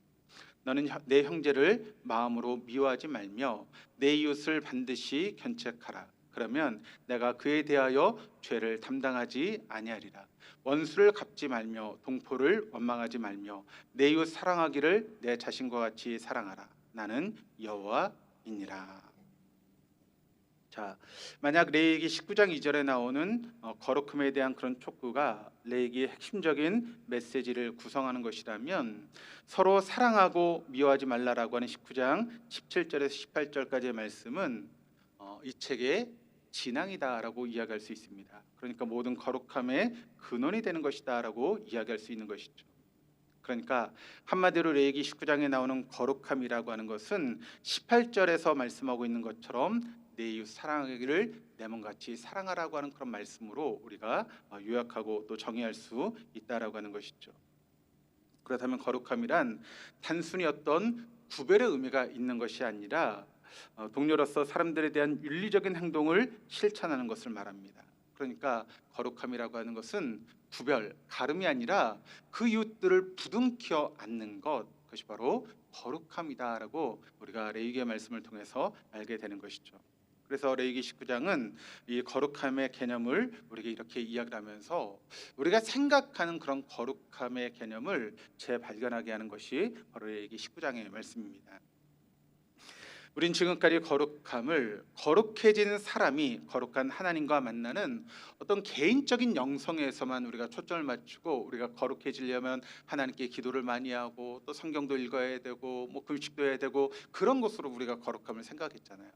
A: 너는 내 형제를 마음으로 미워하지 말며 내 이웃을 반드시 견책하라. 그러면 내가 그에 대하여 죄를 담당하지 아니하리라. 원수를 갚지 말며 동포를 원망하지 말며 내 이웃 사랑하기를 내 자신과 같이 사랑하라. 나는 여호와이니라. 자, 만약 레위기 19장 2절에 나오는 거룩함에 대한 그런 촉구가 레위기의 핵심적인 메시지를 구성하는 것이라면 서로 사랑하고 미워하지 말라라고 하는 19장 17절에서 18절까지의 말씀은 이 책의 진앙이다라고 이야기할 수 있습니다. 그러니까 모든 거룩함의 근원이 되는 것이다라고 이야기할 수 있는 것이죠. 그러니까 한마디로 레위기 19장에 나오는 거룩함이라고 하는 것은 18절에서 말씀하고 있는 것처럼 내 이웃 사랑하기를 내 몸같이 사랑하라고 하는 그런 말씀으로 우리가 요약하고 또 정의할 수 있다라고 하는 것이죠. 그렇다면 거룩함이란 단순히 어떤 구별의 의미가 있는 것이 아니라 동료로서 사람들에 대한 윤리적인 행동을 실천하는 것을 말합니다. 그러니까 거룩함이라고 하는 것은 구별, 가름이 아니라 그 이웃들을 부둥켜 안는 것, 그것이 바로 거룩함이다라고 우리가 레위기의 말씀을 통해서 알게 되는 것이죠. 그래서 레위기 19장은 이 거룩함의 개념을 우리에게 이렇게 이야기를 하면서 우리가 생각하는 그런 거룩함의 개념을 재발견하게 하는 것이 바로 레위기 19장의 말씀입니다. 우린 지금까지 거룩함을 거룩해진 사람이 거룩한 하나님과 만나는 어떤 개인적인 영성에서만 우리가 초점을 맞추고 우리가 거룩해지려면 하나님께 기도를 많이 하고 또 성경도 읽어야 되고 뭐 금식도 해야 되고 그런 것으로 우리가 거룩함을 생각했잖아요.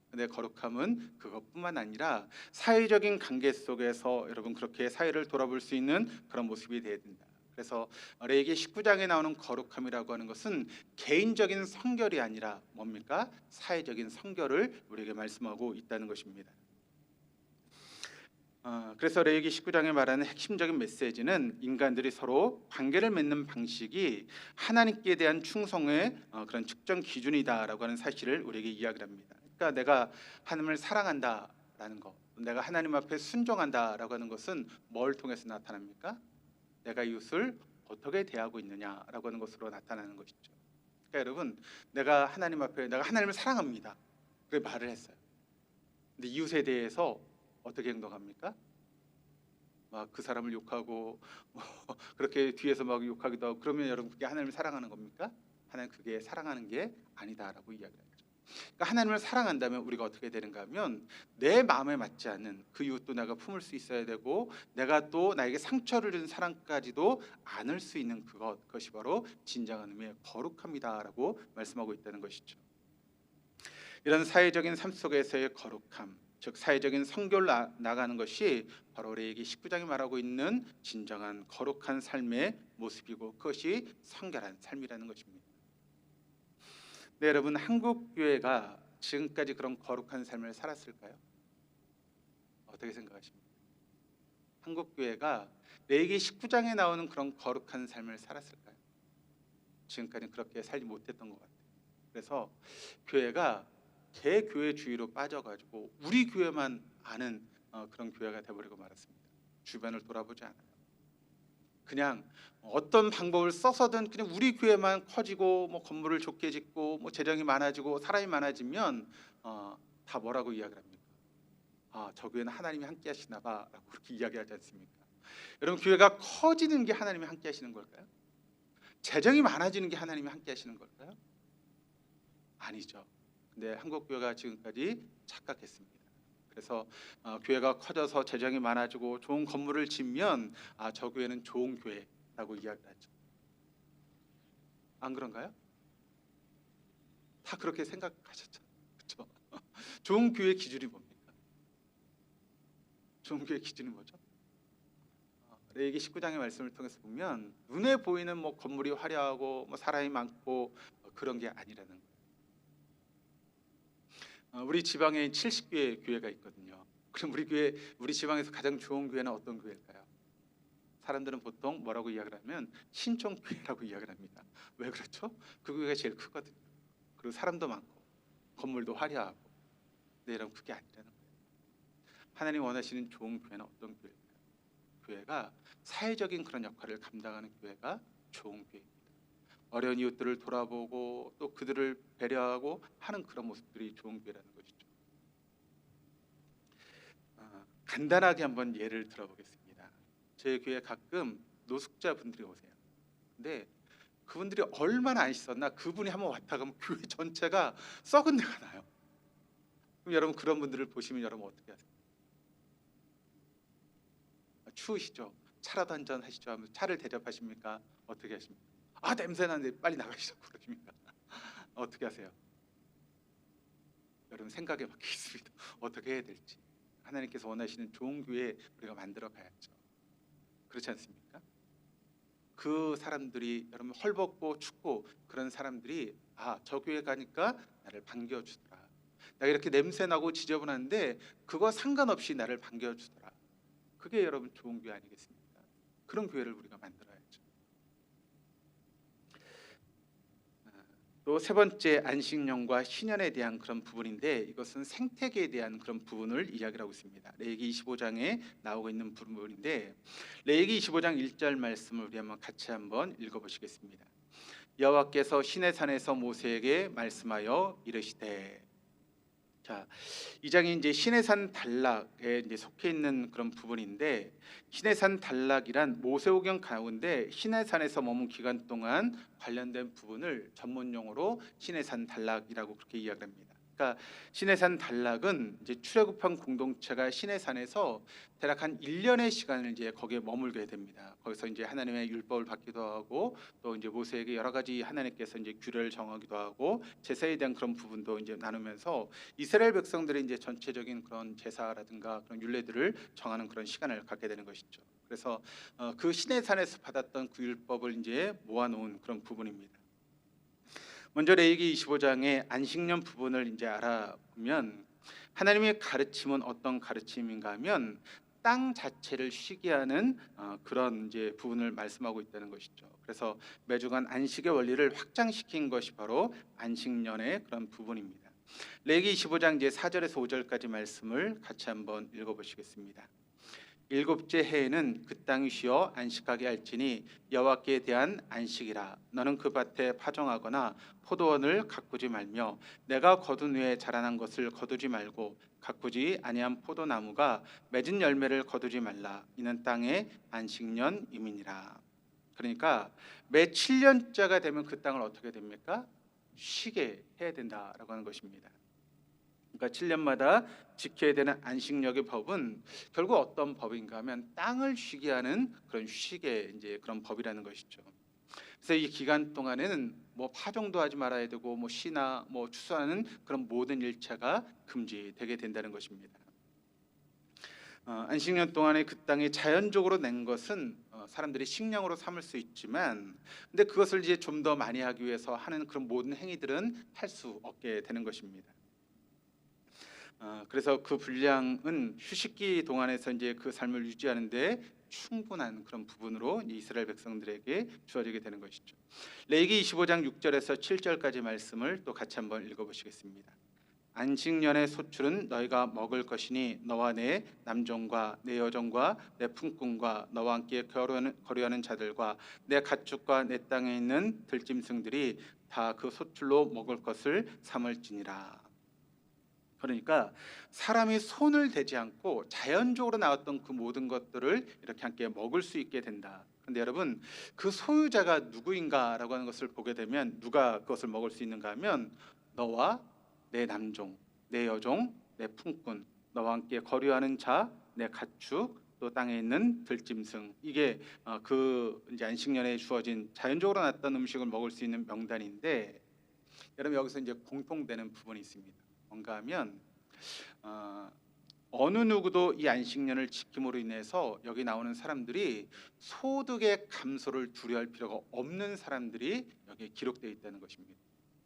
A: 근데 거룩함은 그것뿐만 아니라 사회적인 관계 속에서 여러분 그렇게 사회를 돌아볼 수 있는 그런 모습이 되어야 된다. 그래서 레위기 19장에 나오는 거룩함이라고 하는 것은 개인적인 성결이 아니라 뭡니까? 사회적인 성결을 우리에게 말씀하고 있다는 것입니다. 그래서 레위기 19장에 말하는 핵심적인 메시지는 인간들이 서로 관계를 맺는 방식이 하나님께 대한 충성의 그런 측정 기준이다라고 하는 사실을 우리에게 이야기를 합니다. 그러니까 내가 하나님을 사랑한다라는 것, 내가 하나님 앞에 순종한다라고 하는 것은 뭘 통해서 나타납니까? 내가 이웃을 어떻게 대하고 있느냐라고 하는 것으로 나타나는 것이죠. 그러니까 여러분, 내가 하나님 앞에 내가 하나님을 사랑합니다. 그래 말을 했어요. 근데 이웃에 대해서 어떻게 행동합니까? 막 그 사람을 욕하고 그렇게 뒤에서 막 욕하기도 하고 그러면 여러분 그게 하나님을 사랑하는 겁니까? 하나님 그게 사랑하는 게 아니다라고 이야기하죠. 그러니까 하나님을 사랑한다면 우리가 어떻게 되는가 하면 내 마음에 맞지 않는 그 이웃도 내가 품을 수 있어야 되고 내가 또 나에게 상처를 준 사람까지도 안을 수 있는 그것이 바로 진정한 의미의 거룩함이다라고 말씀하고 있다는 것이죠. 이런 사회적인 삶 속에서의 거룩함, 즉 사회적인 성결로 나가는 것이 바로 레위기 19장이 말하고 있는 진정한 거룩한 삶의 모습이고 그것이 성결한 삶이라는 것입니다. 네, 여러분 한국 교회가 지금까지 그런 거룩한 삶을 살았을까요? 어떻게 생각하십니까? 한국 교회가 레위기 19장에 나오는 그런 거룩한 삶을 살았을까요? 지금까지는 그렇게 살지 못했던 것 같아요. 그래서 교회가 개교회주의로 빠져가지고 우리 교회만 아는 그런 교회가 돼버리고 말았습니다. 주변을 돌아보지 않아요. 그냥 어떤 방법을 써서든 그냥 우리 교회만 커지고 뭐 건물을 좋게 짓고 뭐 재정이 많아지고 사람이 많아지면 다 뭐라고 이야기를 합니까? 저 교회는 하나님이 함께 하시나 봐라고 그렇게 이야기하지 않습니까? 여러분 교회가 커지는 게 하나님이 함께 하시는 걸까요? 재정이 많아지는 게 하나님이 함께 하시는 걸까요? 아니죠. 근데 한국 교회가 지금까지 착각했습니다. 그래서 교회가 커져서 재정이 많아지고 좋은 건물을 짓면 저 교회는 좋은 교회라고 이야기를 하죠. 안 그런가요? 다 그렇게 생각하셨죠. 그렇죠? 좋은 교회 기준이 뭡니까? 좋은 교회 기준이 뭐죠? 레위기 19장의 말씀을 통해서 보면 눈에 보이는 뭐 건물이 화려하고 뭐 사람이 많고 그런 게 아니라는 거예요. 우리 지방에 70개 교회가 있거든요. 그럼 우리 지방에서 가장 좋은 교회는 어떤 교회일까요? 사람들은 보통 뭐라고 이야기를 하면 신촌교회라고 이야기를 합니다. 왜 그렇죠? 그 교회가 제일 크거든요. 그리고 사람도 많고 건물도 화려하고. 근데 여러분 그게 아니라는 거예요. 하나님 원하시는 좋은 교회는 어떤 교회일까요? 교회가 사회적인 그런 역할을 감당하는 교회가 좋은 교회입니다. 어려운 이웃들을 돌아보고 또 그들을 배려하고 하는 그런 모습들이 좋은 교회라는 것이죠. 간단하게 한번 예를 들어보겠습니다. 저희 교회 가끔 노숙자분들이 오세요. 근데 그분들이 얼마나 안 씻었나 그분이 한번 왔다 가면 교회 전체가 썩은 데가 나요. 그럼 여러분 그런 분들을 보시면 여러분 어떻게 하세요? 추우시죠? 차라도 한잔 하시죠 하면서 차를 대접하십니까? 어떻게 하십니까? 냄새 나는데 빨리 나가시라고 그러십니까? 어떻게 하세요? 여러분 생각에 맡기겠습니다. 어떻게 해야 될지. 하나님께서 원하시는 좋은 교회 우리가 만들어 가야죠. 그렇지 않습니까? 그 사람들이 여러분 헐벗고 춥고 그런 사람들이 저 교회 가니까 나를 반겨주더라. 내가 이렇게 냄새나고 지저분한데 그거 상관없이 나를 반겨주더라. 그게 여러분 좋은 교회 아니겠습니까? 그런 교회를 우리가 만들어야죠. 또 세 번째 안식년과 신년에 대한 그런 부분인데 이것은 생태계에 대한 그런 부분을 이야기를 하고 있습니다. 레위기 25장에 나오고 있는 부분인데 레위기 25장 1절 말씀을 우리 같이 한번 읽어보시겠습니다. 여호와께서 시내산에서 모세에게 말씀하여 이르시되. 자, 이 장이 이제 시내산 단락에 이제 속해 있는 그런 부분인데 시내산 단락이란 모세오경 가운데 시내산에서 머문 기간 동안 관련된 부분을 전문 용어로 시내산 단락이라고 그렇게 이야기합니다. 그러니까 시내산 단락은 이제 출애굽한 공동체가 시내산에서 대략 한 1년의 시간을 이제 거기에 머물게 됩니다. 거기서 이제 하나님의 율법을 받기도 하고 또 이제 모세에게 여러 가지 하나님께서 이제 규례를 정하기도 하고 제사에 대한 그런 부분도 이제 나누면서 이스라엘 백성들이 이제 전체적인 그런 제사라든가 그런 율례들을 정하는 그런 시간을 갖게 되는 것이죠. 그래서 그 시내산에서 받았던 그 율법을 이제 모아놓은 그런 부분입니다. 먼저 레위기 25장의 안식년 부분을 이제 알아보면 하나님의 가르침은 어떤 가르침인가 하면 땅 자체를 쉬게 하는 그런 이제 부분을 말씀하고 있다는 것이죠. 그래서 매주간 안식의 원리를 확장시킨 것이 바로 안식년의 그런 부분입니다. 레위기 25장 이제 4절에서 5절까지 말씀을 같이 한번 읽어보시겠습니다. 일곱째 해에는 그 땅이 쉬어 안식하게 할지니 여호와께 대한 안식이라. 너는 그 밭에 파종하거나 포도원을 가꾸지 말며 내가 거둔 후에 자라난 것을 거두지 말고 가꾸지 아니한 포도나무가 맺은 열매를 거두지 말라. 이는 땅의 안식년임이니라. 그러니까 매 7년째가 되면 그 땅을 어떻게 됩니까? 쉬게 해야 된다라고 하는 것입니다. 그러니까 7년마다 지켜야 되는 안식년의 법은 결국 어떤 법인가 하면 땅을 쉬게 하는 그런 휴식의 이제 그런 법이라는 것이죠. 그래서 이 기간 동안에는 뭐 파종도 하지 말아야 되고 뭐 시나 뭐 추수하는 그런 모든 일체가 금지되게 된다는 것입니다. 안식년 동안에 그 땅이 자연적으로 낸 것은 사람들이 식량으로 삼을 수 있지만 근데 그것을 이제 좀 더 많이 하기 위해서 하는 그런 모든 행위들은 할 수 없게 되는 것입니다. 그래서 그 분량은 휴식기 동안에서 이제 그 삶을 유지하는데 충분한 그런 부분으로 이스라엘 백성들에게 주어지게 되는 것이죠. 레위기 25장 6절에서 7절까지 말씀을 또 같이 한번 읽어보시겠습니다. 안식년의 소출은 너희가 먹을 것이니 너와 내 남종과 내 여종과 내 품꾼과 너와 함께 거류하는 자들과 내 가축과 내 땅에 있는 들짐승들이 다 그 소출로 먹을 것을 삼을지니라. 그러니까 사람이 손을 대지 않고 자연적으로 나왔던 그 모든 것들을 이렇게 함께 먹을 수 있게 된다. 그런데 여러분 그 소유자가 누구인가라고 하는 것을 보게 되면 누가 그것을 먹을 수 있는가 하면 너와 내 남종, 내 여종, 내 품꾼, 너와 함께 거류하는 자, 내 가축, 또 땅에 있는 들짐승. 이게 그 이제 안식년에 주어진 자연적으로 났던 음식을 먹을 수 있는 명단인데, 여러분 여기서 이제 공통되는 부분이 있습니다. 뭔가 하면 어느 누구도 이 안식년을 지킴으로 인해서 여기 나오는 사람들이 소득의 감소를 두려워할 필요가 없는 사람들이 여기에 기록되어 있다는 것입니다.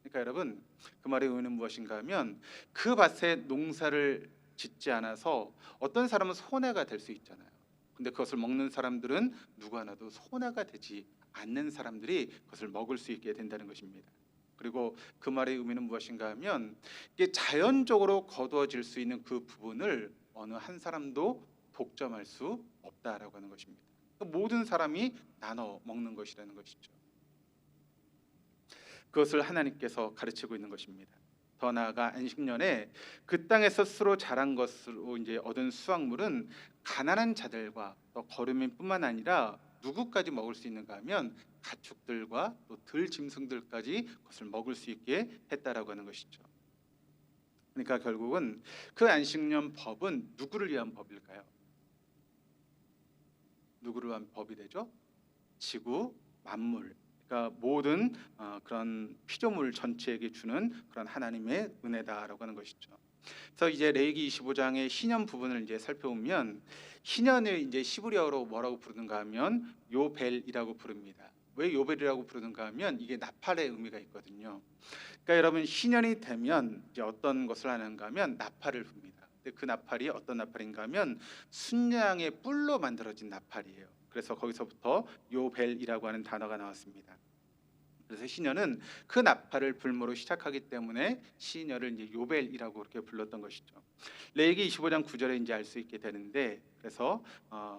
A: 그러니까 여러분 그 말의 의미는 무엇인가 하면 그 밭에 농사를 짓지 않아서 어떤 사람은 손해가 될 수 있잖아요. 근데 그것을 먹는 사람들은 누구 하나도 손해가 되지 않는 사람들이 그것을 먹을 수 있게 된다는 것입니다. 그리고 그 말의 의미는 무엇인가 하면 이게 자연적으로 거두어질 수 있는 그 부분을 어느 한 사람도 독점할 수 없다라고 하는 것입니다. 모든 사람이 나눠 먹는 것이라는 것이죠. 그것을 하나님께서 가르치고 있는 것입니다. 더 나아가 안식년에 그 땅에서 스스로 자란 것으로 이제 얻은 수확물은 가난한 자들과 또 거류민뿐만 아니라 누구까지 먹을 수 있는가 하면 가축들과 또 들짐승들까지 그것을 먹을 수 있게 했다라고 하는 것이죠. 그러니까 결국은 그 안식년 법은 누구를 위한 법일까요? 누구를 위한 법이 되죠? 지구 만물, 그러니까 모든 그런 피조물 전체에게 주는 그런 하나님의 은혜다라고 하는 것이죠. 그래서 이제 레위기 25장의 희년 부분을 이제 살펴보면 희년을 이제 시브리어로 뭐라고 부르는가 하면 요벨이라고 부릅니다. 왜 요벨이라고 부르는가 하면 이게 나팔의 의미가 있거든요. 그러니까 여러분 희년이 되면 이제 어떤 것을 하는가 하면 나팔을 붑니다. 근데 그 나팔이 어떤 나팔인가 하면 순양의 뿔로 만들어진 나팔이에요. 그래서 거기서부터 요벨이라고 하는 단어가 나왔습니다. 그래서 시녀는 그 나팔을 불므로 시작하기 때문에 시녀를 이제 요벨이라고 그렇게 불렀던 것이죠. 레위기 25장 9절에 이제 알 수 있게 되는데, 그래서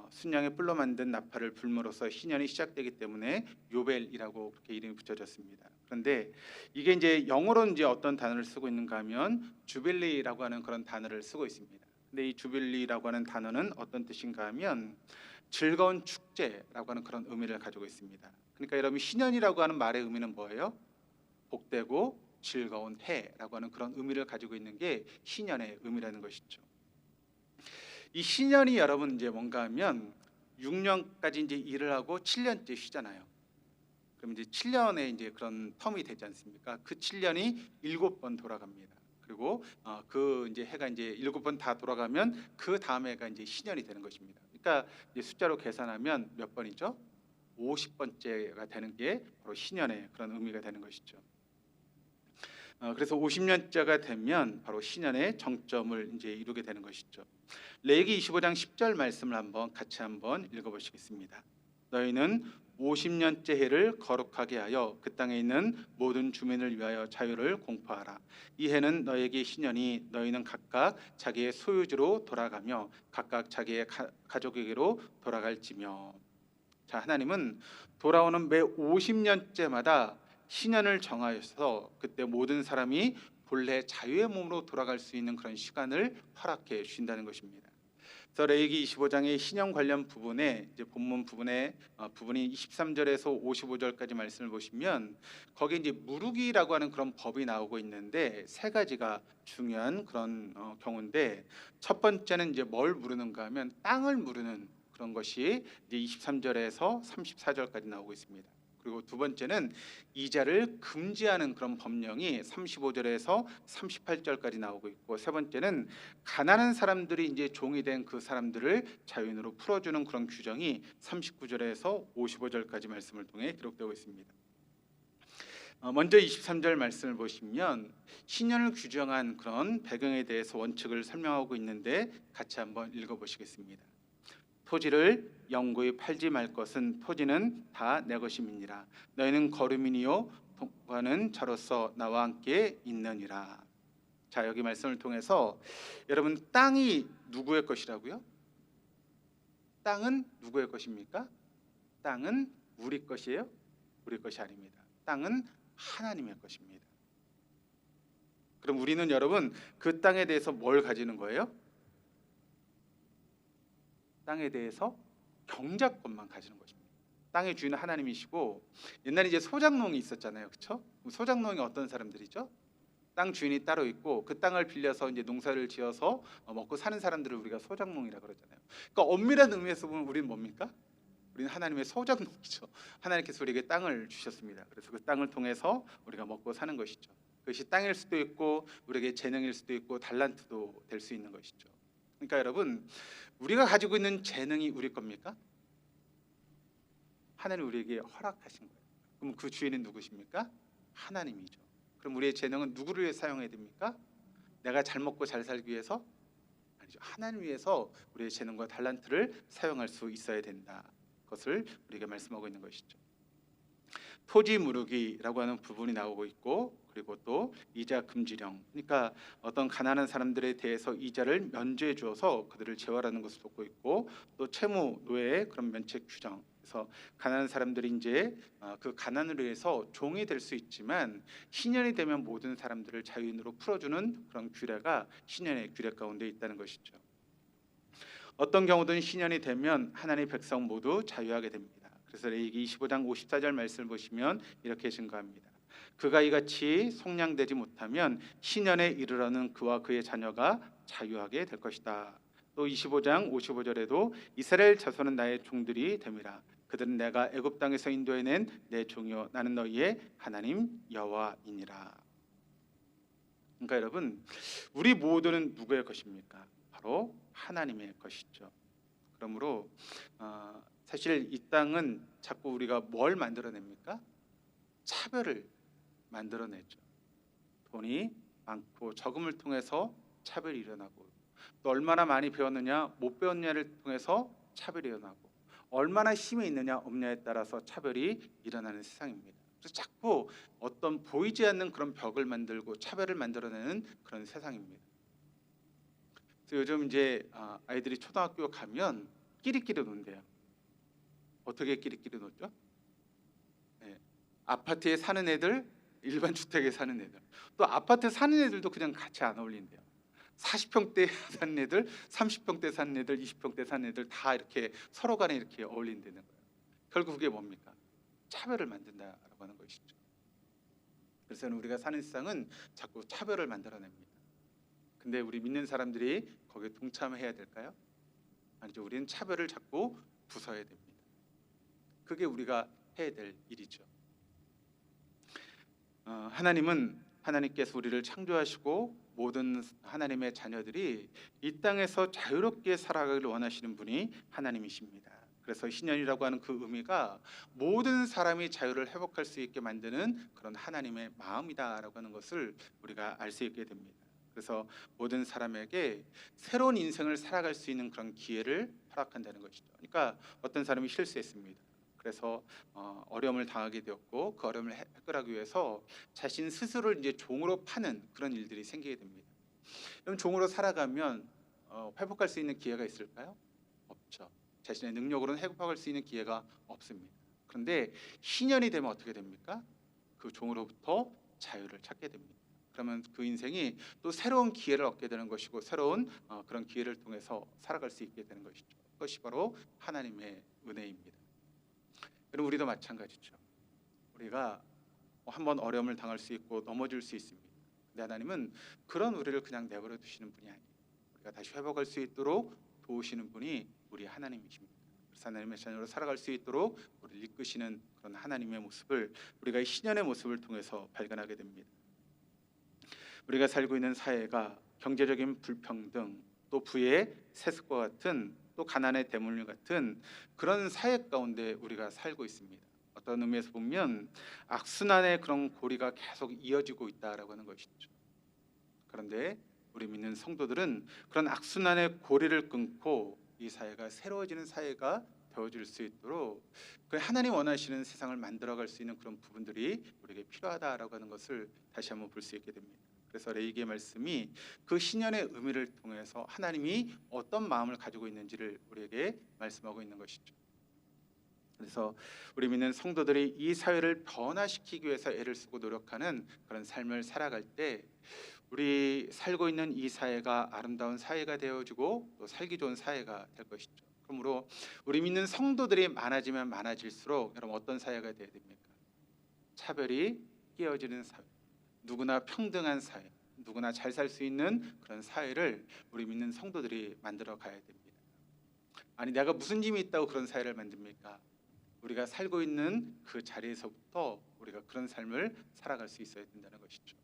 A: 순양의 뿔로 만든 나팔을 불므로써 시년이 시작되기 때문에 요벨이라고 그렇게 이름이 붙여졌습니다. 그런데 이게 이제 영어로는 이제 어떤 단어를 쓰고 있는가 하면 주빌리라고 하는 그런 단어를 쓰고 있습니다. 근데 이 주빌리라고 하는 단어는 어떤 뜻인가 하면 즐거운 축제라고 하는 그런 의미를 가지고 있습니다. 그러니까 여러분 희년이라고 하는 말의 의미는 뭐예요? 복되고 즐거운 해라고 하는 그런 의미를 가지고 있는 게 희년의 의미라는 것이죠. 이 희년이 여러분 이제 뭔가 하면 6년까지 이제 일을 하고 7년째 쉬잖아요. 그럼 이제 7년의 이제 그런 텀이 되지 않습니까? 그 7년이 7번 돌아갑니다. 그리고 그 이제 해가 이제 7번 다 돌아가면 그 다음 해가 이제 희년이 되는 것입니다. 그러니까 이제 숫자로 계산하면 몇 번이죠? 50번째가 되는 게 바로 희년의 그런 의미가 되는 것이죠. 그래서 50년째가 되면 바로 희년의 정점을 이제 이루게 되는 것이죠. 레위기 25장 10절 말씀을 같이 한번 읽어보시겠습니다. 너희는 50년째 해를 거룩하게 하여 그 땅에 있는 모든 주민을 위하여 자유를 공포하라. 이 해는 너에게 희년이 너희는 각각 자기의 소유지로 돌아가며 각각 자기의 가족에게로 돌아갈지며. 자, 하나님은 돌아오는 매 50년째마다 희년을 정하여서 그때 모든 사람이 본래 자유의 몸으로 돌아갈 수 있는 그런 시간을 허락해 주신다는 것입니다. 그래서 레위기 25장의 희년 관련 부분에 이제 본문 부분에 부분이 23절에서 55절까지 말씀을 보시면 거기에 이제 무르기라고 하는 그런 법이 나오고 있는데 세 가지가 중요한 그런 경우인데, 첫 번째는 이제 뭘 무르는가 하면 땅을 무르는 그런 것이 이제 23절에서 34절까지 나오고 있습니다. 그리고 두 번째는 이자를 금지하는 그런 법령이 35절에서 38절까지 나오고 있고, 세 번째는 가난한 사람들이 이제 종이 된 그 사람들을 자유인으로 풀어주는 그런 규정이 39절에서 55절까지 말씀을 통해 기록되고 있습니다. 먼저 23절 말씀을 보시면 신년을 규정한 그런 배경에 대해서 원칙을 설명하고 있는데 같이 한번 읽어보시겠습니다. 토지를 영구히 팔지 말 것은 토지는 다 내 것임이니라. 너희는 거류민이요 통과는 자로서 나와 함께 있느니라. 자, 여기 말씀을 통해서 여러분 땅이 누구의 것이라고요? 땅은 누구의 것입니까? 땅은 우리 것이에요? 우리 것이 아닙니다. 땅은 하나님의 것입니다. 그럼 우리는 여러분 그 땅에 대해서 뭘 가지는 거예요? 땅에 대해서 경작권만 가지는 것입니다. 땅의 주인은 하나님이시고, 옛날에 이제 소작농이 있었잖아요, 그렇죠? 소작농이 어떤 사람들이죠? 땅 주인이 따로 있고 그 땅을 빌려서 이제 농사를 지어서 먹고 사는 사람들을 우리가 소작농이라 그러잖아요. 그러니까 엄밀한 의미에서 보면 우리는 뭡니까? 우리는 하나님의 소작농이죠. 하나님께서 우리에게 땅을 주셨습니다. 그래서 그 땅을 통해서 우리가 먹고 사는 것이죠. 그것이 땅일 수도 있고 우리에게 재능일 수도 있고 달란트도 될 수 있는 것이죠. 그러니까 여러분, 우리가 가지고 있는 재능이 우리 겁니까? 하나님 우리에게 허락하신 거예요. 그럼 그 주인은 누구십니까? 하나님이죠. 그럼 우리의 재능은 누구를 위해 사용해야 됩니까? 내가 잘 먹고 잘 살기 위해서? 아니죠. 하나님 위해서 우리의 재능과 달란트를 사용할 수 있어야 된다. 그것을 우리에게 말씀하고 있는 것이죠. 토지 무르기라고 하는 부분이 나오고 있고, 그리고 또 이자 금지령, 그러니까 어떤 가난한 사람들에 대해서 이자를 면제해 주어서 그들을 재활하는 것을 돕고 있고, 또 채무 노예의 그런 면책 규정. 그래서 가난한 사람들이 이제 그 가난으로 해서 종이 될 수 있지만 신년이 되면 모든 사람들을 자유인으로 풀어주는 그런 규례가 신년의 규례 가운데 있다는 것이죠. 어떤 경우든 신년이 되면 하나님의 백성 모두 자유하게 됩니다. 그래서 레위기 25장 54절 말씀을 보시면 이렇게 증거합니다. 그가 이같이 속량되지 못하면 신년에 이르러는 그와 그의 자녀가 자유하게 될 것이다. 또 25장 55절에도 이스라엘 자손은 나의 종들이 됨이라. 그들은 내가 애굽 땅에서 인도해낸 내 종이요 나는 너희의 하나님 여호와이니라. 그러니까 여러분, 우리 모두는 누구의 것입니까? 바로 하나님의 것이죠. 그러므로 사실 이 땅은 자꾸 우리가 뭘 만들어냅니까? 차별을 만들어내죠. 돈이 많고 적음을 통해서 차별이 일어나고, 또 얼마나 많이 배웠느냐 못 배웠냐를 통해서 차별이 일어나고, 얼마나 힘이 있느냐 없냐에 따라서 차별이 일어나는 세상입니다. 그래서 자꾸 어떤 보이지 않는 그런 벽을 만들고 차별을 만들어내는 그런 세상입니다. 그래서 요즘 이제 아이들이 초등학교 가면 끼리끼리 논대요. 어떻게 끼리끼리 놀죠? 네. 아파트에 사는 애들, 일반 주택에 사는 애들, 또 아파트에 사는 애들도 그냥 같이 안 어울린대요. 40평대 사는 애들, 30평대 사는 애들, 20평대 사는 애들 다 이렇게 서로 간에 이렇게 어울린다는 거예요. 결국 그게 뭡니까? 차별을 만든다라고 하는 것이죠. 그래서 우리가 사는 세상은 자꾸 차별을 만들어냅니다. 근데 우리 믿는 사람들이 거기에 동참해야 될까요? 아니죠. 우리는 차별을 자꾸 부숴야 됩니다. 그게 우리가 해야 될 일이죠. 하나님께서 우리를 창조하시고 모든 하나님의 자녀들이 이 땅에서 자유롭게 살아가기를 원하시는 분이 하나님이십니다. 그래서 신년이라고 하는 그 의미가 모든 사람이 자유를 회복할 수 있게 만드는 그런 하나님의 마음이다라고 하는 것을 우리가 알 수 있게 됩니다. 그래서 모든 사람에게 새로운 인생을 살아갈 수 있는 그런 기회를 허락한다는 것이죠. 그러니까 어떤 사람이 실수했습니다. 그래서 어려움을 당하게 되었고, 그 어려움을 해결하기 위해서 자신 스스로를 이제 종으로 파는 그런 일들이 생기게 됩니다. 그럼 종으로 살아가면 회복할 수 있는 기회가 있을까요? 없죠. 자신의 능력으로는 회복할 수 있는 기회가 없습니다. 그런데 신년이 되면 어떻게 됩니까? 그 종으로부터 자유를 찾게 됩니다. 그러면 그 인생이 또 새로운 기회를 얻게 되는 것이고, 새로운 그런 기회를 통해서 살아갈 수 있게 되는 것이죠. 그것이 바로 하나님의 은혜입니다. 그리고 우리도 마찬가지죠. 우리가 한번 어려움을 당할 수 있고 넘어질 수 있습니다. 근데 하나님은 그런 우리를 그냥 내버려 두시는 분이 아니에요. 우리가 다시 회복할 수 있도록 도우시는 분이 우리 하나님이십니다. 그래서 하나님의 자녀로 살아갈 수 있도록 우리를 이끄시는 그런 하나님의 모습을 우리가 이 신년의 모습을 통해서 발견하게 됩니다. 우리가 살고 있는 사회가 경제적인 불평등, 또 부의 세습과 같은, 또 가난의 대물림 같은 그런 사회 가운데 우리가 살고 있습니다. 어떤 의미에서 보면 악순환의 그런 고리가 계속 이어지고 있다라고 하는 것이죠. 그런데 우리 믿는 성도들은 그런 악순환의 고리를 끊고 이 사회가 새로워지는 사회가 되어질 수 있도록 그 하나님 원하시는 세상을 만들어갈 수 있는 그런 부분들이 우리에게 필요하다라고 하는 것을 다시 한번 볼 수 있게 됩니다. 그래서 레위기의 말씀이 그 신년의 의미를 통해서 하나님이 어떤 마음을 가지고 있는지를 우리에게 말씀하고 있는 것이죠. 그래서 우리 믿는 성도들이 이 사회를 변화시키기 위해서 애를 쓰고 노력하는 그런 삶을 살아갈 때 우리 살고 있는 이 사회가 아름다운 사회가 되어지고 또 살기 좋은 사회가 될 것이죠. 그러므로 우리 믿는 성도들이 많아지면 많아질수록 여러분 어떤 사회가 되어야 됩니까? 차별이 끼어지는 사회, 누구나 평등한 사회, 누구나 잘 살 수 있는 그런 사회를 우리 믿는 성도들이 만들어 가야 됩니다. 아니 내가 무슨 힘이 있다고 그런 사회를 만듭니까? 우리가 살고 있는 그 자리에서부터 우리가 그런 삶을 살아갈 수 있어야 된다는 것이죠.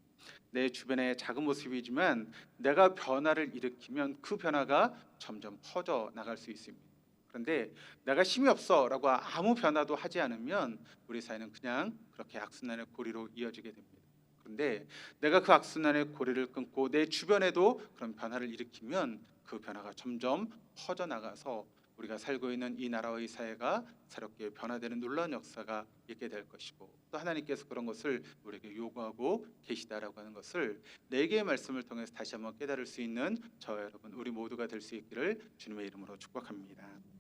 A: 내 주변의 작은 모습이지만 내가 변화를 일으키면 그 변화가 점점 퍼져 나갈 수 있습니다. 그런데 내가 힘이 없어라고 아무 변화도 하지 않으면 우리 사회는 그냥 그렇게 악순환의 고리로 이어지게 됩니다. 그런데 내가 그 악순환의 고리를 끊고 내 주변에도 그런 변화를 일으키면 그 변화가 점점 퍼져 나가서 우리가 살고 있는 이 나라와 이 사회가 새롭게 변화되는 놀라운 역사가 있게 될 것이고, 또 하나님께서 그런 것을 우리에게 요구하고 계시다라고 하는 것을 네 개의 말씀을 통해서 다시 한번 깨달을 수 있는 저와 여러분 우리 모두가 될 수 있기를 주님의 이름으로 축복합니다.